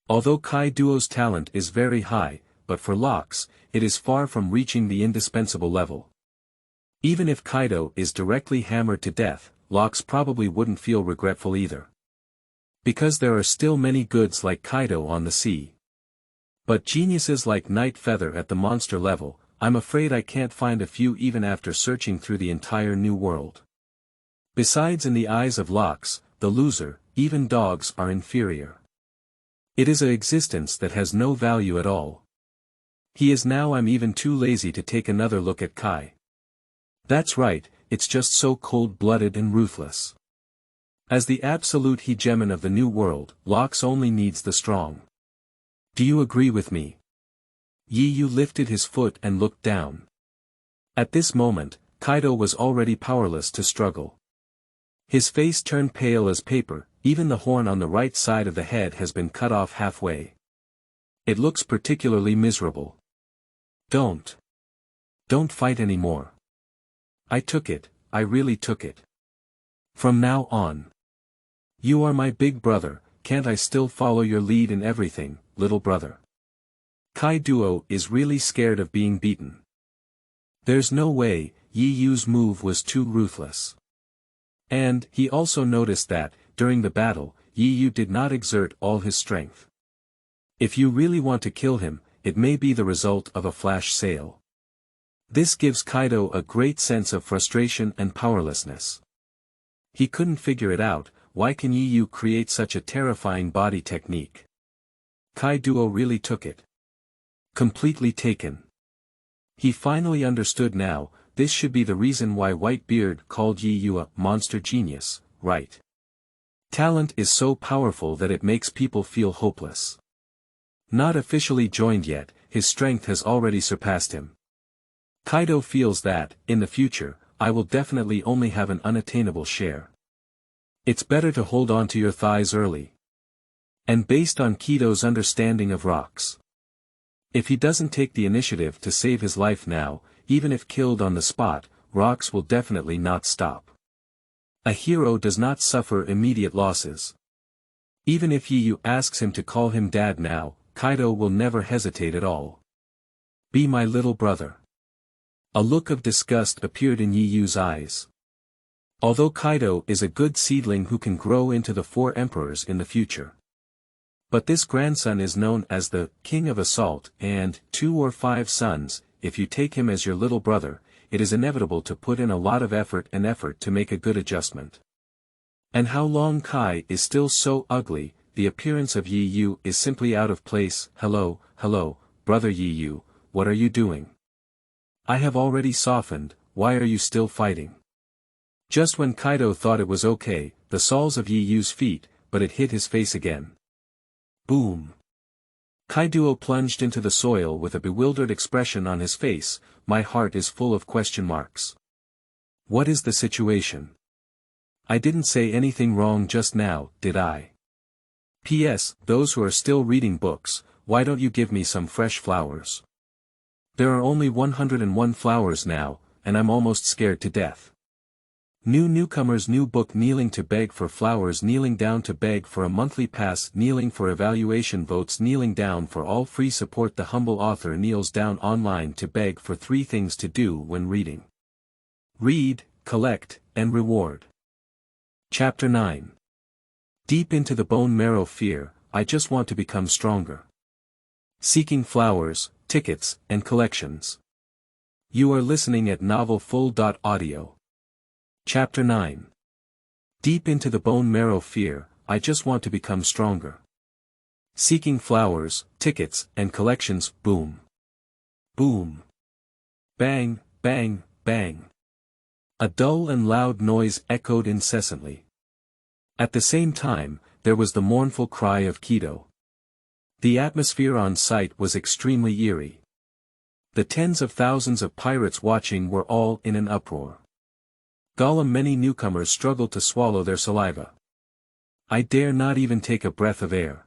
Although Kaido's talent is very high, but for Locks, it is far from reaching the indispensable level. Even if Kaido is directly hammered to death, Locks probably wouldn't feel regretful either. Because there are still many goods like Kaido on the sea. But geniuses like Night Feather at the monster level, I'm afraid I can't find a few even after searching through the entire new world. Besides, in the eyes of Locks, the loser, even dogs are inferior. It is an existence that has no value at all. He is now. I'm even too lazy to take another look at Kai. That's right, it's just so cold-blooded and ruthless. As the absolute hegemon of the new world, Locks only needs the strong. Do you agree with me? Yu lifted his foot and looked down. At this moment, Kaido was already powerless to struggle. His face turned pale as paper, even the horn on the right side of the head has been cut off halfway. It looks particularly miserable. Don't fight anymore. I took it, I really took it. From now on. You are my big brother, can't I still follow your lead in everything, little brother? Kaido is really scared of being beaten. There's no way, Yu's move was too ruthless. And he also noticed that, during the battle, Yu did not exert all his strength. If you really want to kill him, it may be the result of a flash sale. This gives Kaido a great sense of frustration and powerlessness. He couldn't figure it out. Why can Yu create such a terrifying body technique? Kaido really took it. Completely taken. He finally understood now, this should be the reason why Whitebeard called Yu a monster genius, right? Talent is so powerful that it makes people feel hopeless. Not officially joined yet, his strength has already surpassed him. Kaido feels that, in the future, I will definitely only have an unattainable share. It's better to hold on to your thighs early. And based on Kaido's understanding of rocks. If he doesn't take the initiative to save his life now, even if killed on the spot, rocks will definitely not stop. A hero does not suffer immediate losses. Even if Yu asks him to call him dad now, Kaido will never hesitate at all. Be my little brother. A look of disgust appeared in Yu's eyes. Although Kaido is a good seedling who can grow into the 4 emperors in the future. But this grandson is known as the King of Assault, and 2 or 5 sons, if you take him as your little brother, it is inevitable to put in a lot of effort to make a good adjustment. And how long Kai is still so ugly, the appearance of Yu is simply out of place. Hello, brother Yu, what are you doing? I have already softened, why are you still fighting? Just when Kaido thought it was okay, the soles of Yu's feet, but it hit his face again. Boom. Kaido plunged into the soil with a bewildered expression on his face. My heart is full of question marks. What is the situation? I didn't say anything wrong just now, did I? P.S. Those who are still reading books, why don't you give me some fresh flowers? There are only 101 flowers now, and I'm almost scared to death. New newcomers, new book, kneeling to beg for flowers, kneeling down to beg for a monthly pass, kneeling for evaluation votes, kneeling down for all free support. The humble author kneels down online to beg for 3 things to do when reading. Read, collect, and reward. Chapter 9. Deep into the Bone Marrow Fear, I just want to become stronger. Seeking flowers, tickets, and collections. You are listening at novelfull.audio. Chapter 9. Deep into the Bone Marrow Fear, I just want to become stronger. Seeking flowers, tickets, and collections. Boom. Boom. Bang, bang, bang. A dull and loud noise echoed incessantly. At the same time, there was the mournful cry of Kido. The atmosphere on site was extremely eerie. The tens of thousands of pirates watching were all in an uproar. Gollum, many newcomers struggled to swallow their saliva. I dare not even take a breath of air.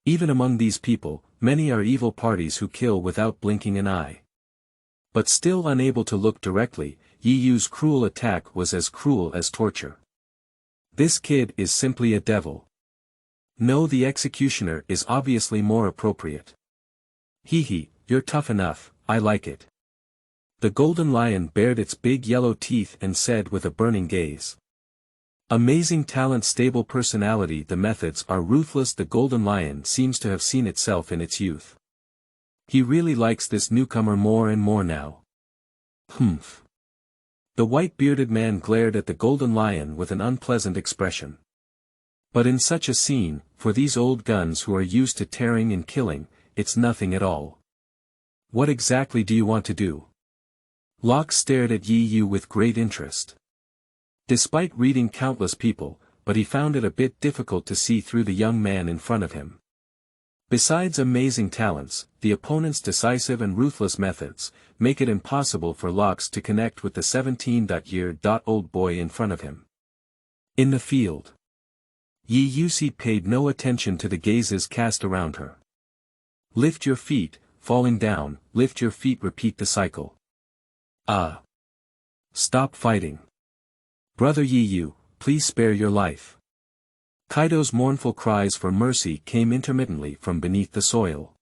Even among these people, many are evil parties who kill without blinking an eye. But still unable to look directly, Yi Yu's cruel attack was as cruel as torture. This kid is simply a devil. No, the executioner is obviously more appropriate. Hee, you're tough enough, I like it. The golden lion bared its big yellow teeth and said with a burning gaze. Amazing talent, stable personality, the methods are ruthless. The golden lion seems to have seen itself in its youth. He really likes this newcomer more and more now. Humph. The white-bearded man glared at the golden lion with an unpleasant expression. But in such a scene, for these old guns who are used to tearing and killing, it's nothing at all. What exactly do you want to do? Locke stared at Yi Yu with great interest. Despite reading countless people, but he found it a bit difficult to see through the young man in front of him. Besides amazing talents, the opponent's decisive and ruthless methods make it impossible for Locke to connect with the 17-year-old boy in front of him. In the field, Yi Yu paid no attention to the gazes cast around her. Lift your feet, falling down, lift your feet, repeat the cycle. Stop fighting. Brother Yi Yu, please spare your life. Kaido's mournful cries for mercy came intermittently from beneath the soil.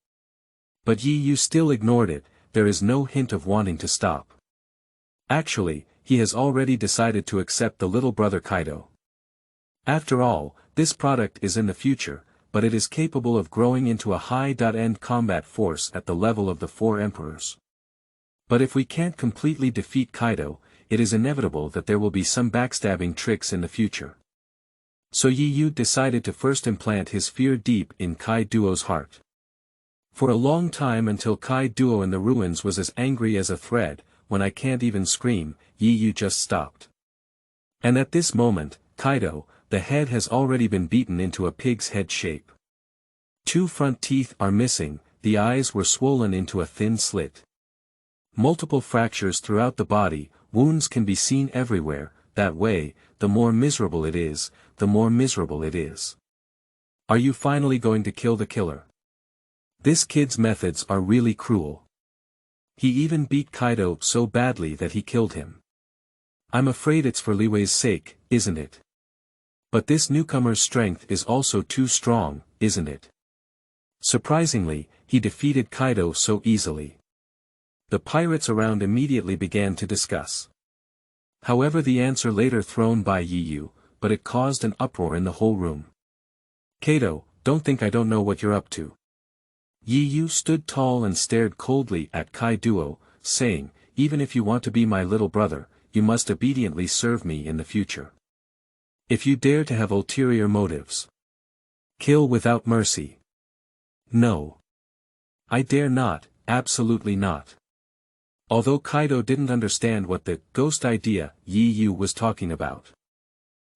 But Yi Yu still ignored it. There is no hint of wanting to stop. Actually, he has already decided to accept the little brother Kaido. After all, this product is in the future, but it is capable of growing into a high-end combat force at the level of the 4 emperors. But if we can't completely defeat Kaido, it is inevitable that there will be some backstabbing tricks in the future. So Yi Yu decided to first implant his fear deep in Kaido's heart. For a long time, until Kaido in the ruins was as angry as a thread, when I can't even scream, Yi Yu just stopped. And at this moment, Kaido, the head has already been beaten into a pig's head shape. 2 front teeth are missing, the eyes were swollen into a thin slit. Multiple fractures throughout the body, wounds can be seen everywhere. That way, the more miserable it is, the more miserable it is. Are you finally going to kill the killer? This kid's methods are really cruel. He even beat Kaido so badly that he killed him. I'm afraid it's for Li Wei's sake, isn't it? But this newcomer's strength is also too strong, isn't it? Surprisingly, he defeated Kaido so easily. The pirates around immediately began to discuss. However, the answer later thrown by Yi Yu, but it caused an uproar in the whole room. Kaido, don't think I don't know what you're up to. Yi Yu stood tall and stared coldly at Kaido, saying, even if you want to be my little brother, you must obediently serve me in the future. If you dare to have ulterior motives, kill without mercy. No. I dare not, absolutely not. Although Kaido didn't understand what the ghost idea Yi Yu was talking about.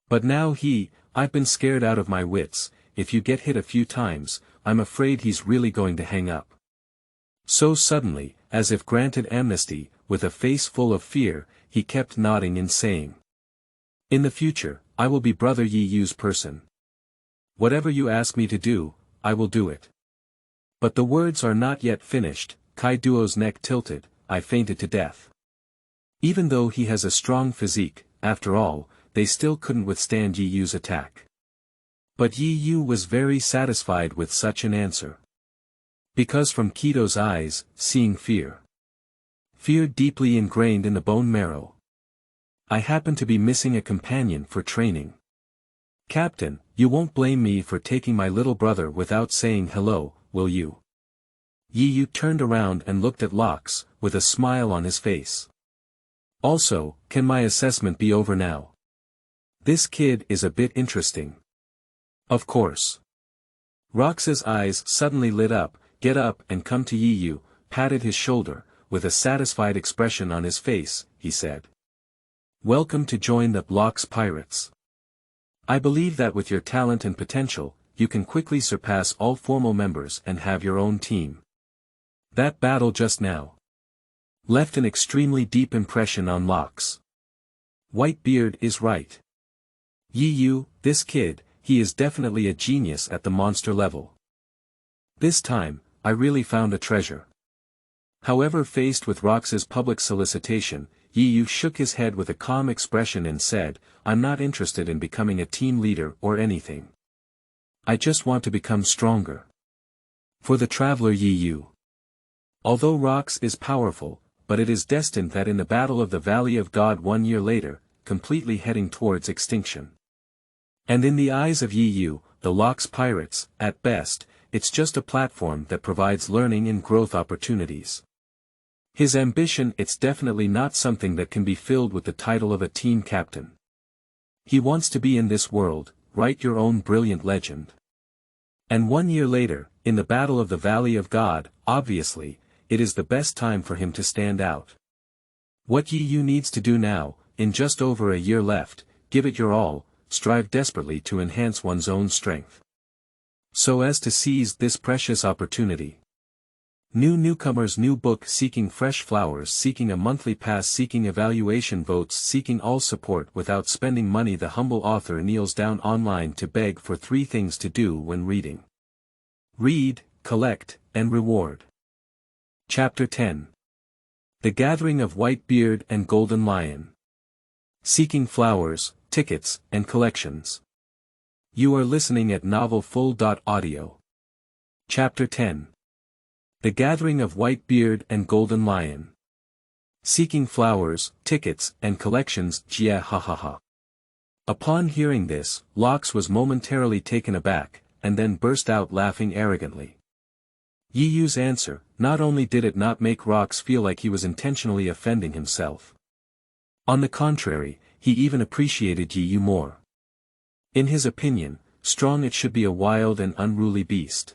But now I've been scared out of my wits. If you get hit a few times, I'm afraid he's really going to hang up. So suddenly, as if granted amnesty, with a face full of fear, he kept nodding and saying, in the future, I will be Brother Yi Yu's person. Whatever you ask me to do, I will do it. But the words are not yet finished, Kaido's neck tilted, I fainted to death. Even though he has a strong physique, after all, they still couldn't withstand Yi Yu's attack. But Yi Yu was very satisfied with such an answer. Because from Kito's eyes, seeing fear. Fear deeply ingrained in the bone marrow. I happen to be missing a companion for training. Captain, you won't blame me for taking my little brother without saying hello, will you? Yi Yu turned around and looked at Locks, with a smile on his face. Also, can my assessment be over now? This kid is a bit interesting. Of course. Rox's eyes suddenly lit up. Get up and come to Yi Yu, patted his shoulder, with a satisfied expression on his face, he said. Welcome to join the Locks Pirates. I believe that with your talent and potential, you can quickly surpass all formal members and have your own team. That battle just now left an extremely deep impression on Locks. Whitebeard is right. Yi Yu, this kid, he is definitely a genius at the monster level. This time, I really found a treasure. However, faced with Rox's public solicitation, Yi Yu shook his head with a calm expression and said, I'm not interested in becoming a team leader or anything. I just want to become stronger. For the traveler Yi Yu. Although Rox is powerful, but it is destined that in the Battle of the Valley of God 1 year later, completely heading towards extinction. And in the eyes of Yi Yu, the Locks Pirates, at best, it's just a platform that provides learning and growth opportunities. His ambition, it's definitely not something that can be filled with the title of a team captain. He wants to be in this world, write your own brilliant legend. And 1 year later, in the Battle of the Valley of God, obviously, it is the best time for him to stand out. What Yi Yu needs to do now, in just over a year left, give it your all, strive desperately to enhance one's own strength, so as to seize this precious opportunity. New newcomers, new book, seeking fresh flowers, seeking a monthly pass, seeking evaluation votes, seeking all support without spending money. The humble author kneels down online to beg for 3 things to do when reading. Read, collect, and reward. Chapter 10. The Gathering of Whitebeard and Golden Lion. Seeking flowers, tickets, and collections. You are listening at novelfull.audio. Chapter 10. The Gathering of Whitebeard and Golden Lion. Seeking flowers, tickets, and collections. Jia ha ha ha. Upon hearing this, Locks was momentarily taken aback, and then burst out laughing arrogantly. Yi Yu's answer, not only did it not make Rox feel like he was intentionally offending himself. On the contrary, he even appreciated Yi Yu more. In his opinion, strong it should be a wild and unruly beast.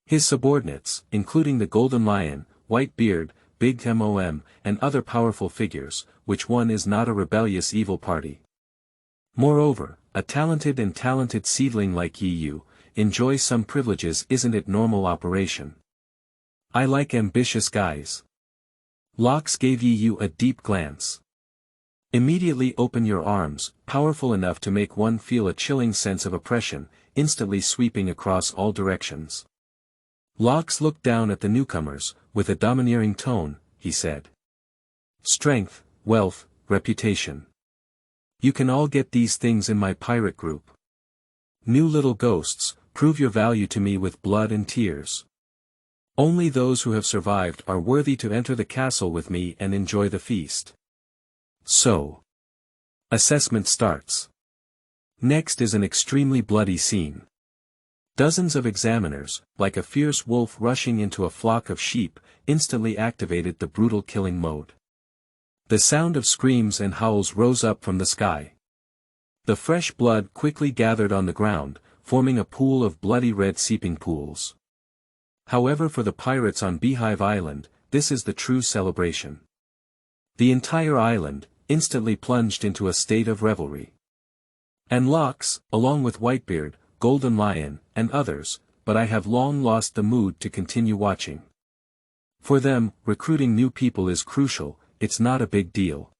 His subordinates, including the Golden Lion, Whitebeard, Big Mom, and other powerful figures, which one is not a rebellious evil party. Moreover, a talented seedling like Yi Yu, enjoys some privileges. Isn't it normal operation? I like ambitious guys. Locks gave Yi Yu a deep glance. Immediately open your arms, powerful enough to make one feel a chilling sense of oppression, instantly sweeping across all directions. Locks looked down at the newcomers, with a domineering tone, he said. Strength, wealth, reputation. You can all get these things in my pirate group. New little ghosts, prove your value to me with blood and tears. Only those who have survived are worthy to enter the castle with me and enjoy the feast. So. Assessment starts. Next is an extremely bloody scene. Dozens of examiners, like a fierce wolf rushing into a flock of sheep, instantly activated the brutal killing mode. The sound of screams and howls rose up from the sky. The fresh blood quickly gathered on the ground, forming a pool of bloody red seeping pools. However, for the pirates on Beehive Island, this is the true celebration. The entire island, instantly plunged into a state of revelry. And Locks, along with Whitebeard, Golden Lion, and others, but I have long lost the mood to continue watching. For them, recruiting new people is crucial, it's not a big deal.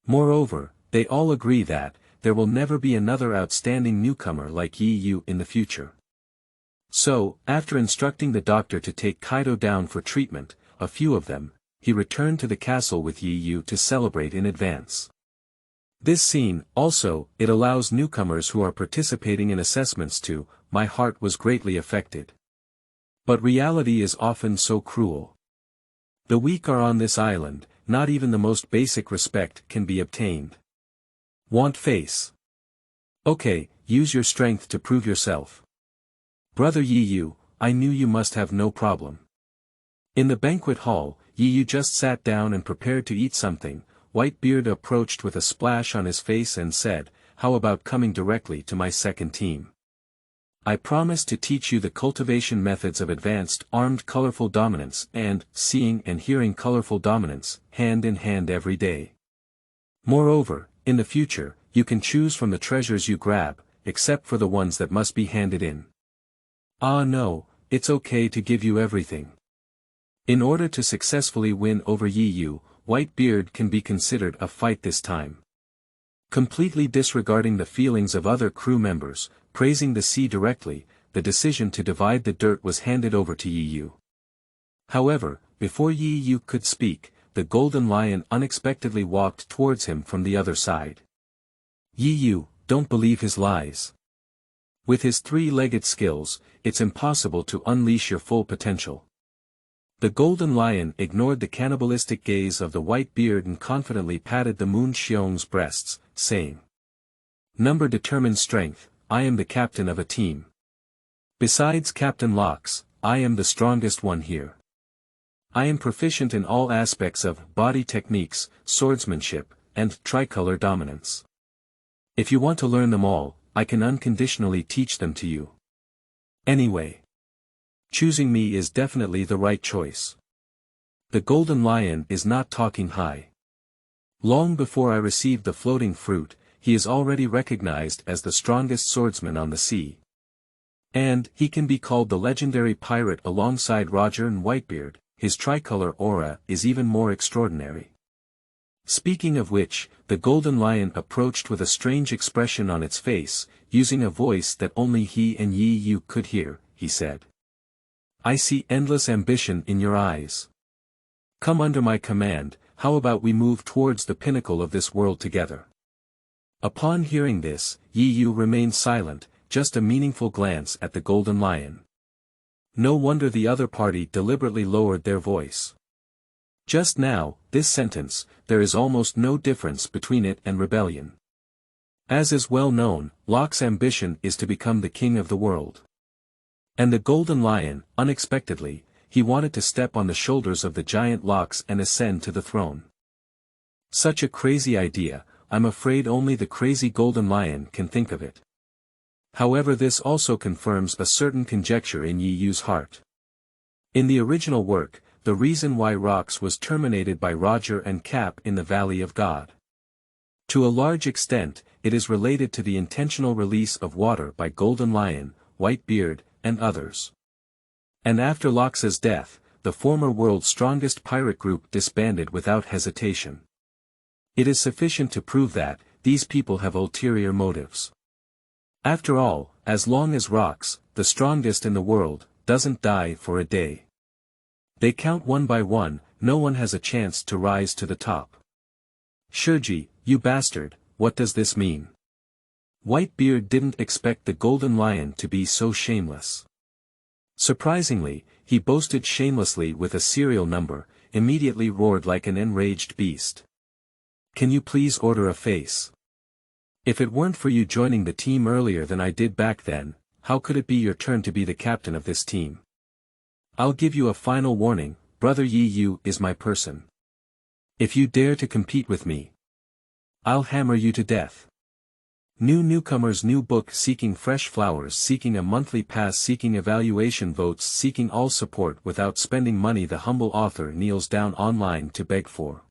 Moreover, they all agree that, there will never be another outstanding newcomer like Yi Yu in the future. So, after instructing the doctor to take Kaido down for treatment, a few of them, he returned to the castle with Yi Yu to celebrate in advance. This scene, also, it allows newcomers who are participating in assessments to, my heart was greatly affected. But reality is often so cruel. The weak are on this island, not even the most basic respect can be obtained. Want face? Okay, use your strength to prove yourself. Brother Yi, I knew you must have no problem. In the banquet hall, Yi just sat down and prepared to eat something. Whitebeard approached with a splash on his face and said, how about coming directly to my second team? I promise to teach you the cultivation methods of advanced armed colorful dominance and seeing and hearing colorful dominance, hand in hand every day. Moreover, in the future, you can choose from the treasures you grab, except for the ones that must be handed in. Ah no, it's okay to give you everything. In order to successfully win over Yi, Whitebeard can be considered a fight this time. Completely disregarding the feelings of other crew members, praising the sea directly, the decision to divide the dirt was handed over to Yi. However, before Yi could speak, the golden lion unexpectedly walked towards him from the other side. Yi, don't believe his lies. With his three-legged skills, it's impossible to unleash your full potential. The golden lion ignored the cannibalistic gaze of the Whitebeard and confidently patted the Moon Xiong's breasts, saying, Number determines strength, I am the captain of a team. Besides Captain Locks, I am the strongest one here. I am proficient in all aspects of body techniques, swordsmanship, and tricolor dominance. If you want to learn them all, I can unconditionally teach them to you. Anyway, choosing me is definitely the right choice. The golden lion is not talking high. Long before I received the floating fruit, he is already recognized as the strongest swordsman on the sea. And he can be called the legendary pirate alongside Roger and Whitebeard. His tricolor aura is even more extraordinary. Speaking of which, the golden lion approached with a strange expression on its face, using a voice that only he and Yi could hear, he said. I see endless ambition in your eyes. Come under my command, how about we move towards the pinnacle of this world together? Upon hearing this, Yi remained silent, just a meaningful glance at the golden lion. No wonder the other party deliberately lowered their voice. Just now, this sentence, there is almost no difference between it and rebellion. As is well known, Locke's ambition is to become the king of the world. And the golden lion, unexpectedly, he wanted to step on the shoulders of the giant Locks and ascend to the throne. Such a crazy idea, I'm afraid only the crazy golden lion can think of it. However, this also confirms a certain conjecture in Yi's heart. In the original work, the reason why Rocks was terminated by Roger and Cap in the Valley of God. To a large extent, it is related to the intentional release of water by Golden Lion, Whitebeard, and others. And after Lox's death, the former world's strongest pirate group disbanded without hesitation. It is sufficient to prove that, these people have ulterior motives. After all, as long as Rocks, the strongest in the world, doesn't die for a day. They count one by one, no one has a chance to rise to the top. Shurji, you bastard, what does this mean? Whitebeard didn't expect the Golden Lion to be so shameless. Surprisingly, he boasted shamelessly with a serial number, immediately roared like an enraged beast. Can you please order a face? If it weren't for you joining the team earlier than I did back then, how could it be your turn to be the captain of this team? I'll give you a final warning, Brother Yi is my person. If you dare to compete with me, I'll hammer you to death. Newcomers, new book seeking fresh flowers, seeking a monthly pass, seeking evaluation votes, seeking all support without spending money. The humble author kneels down online to beg for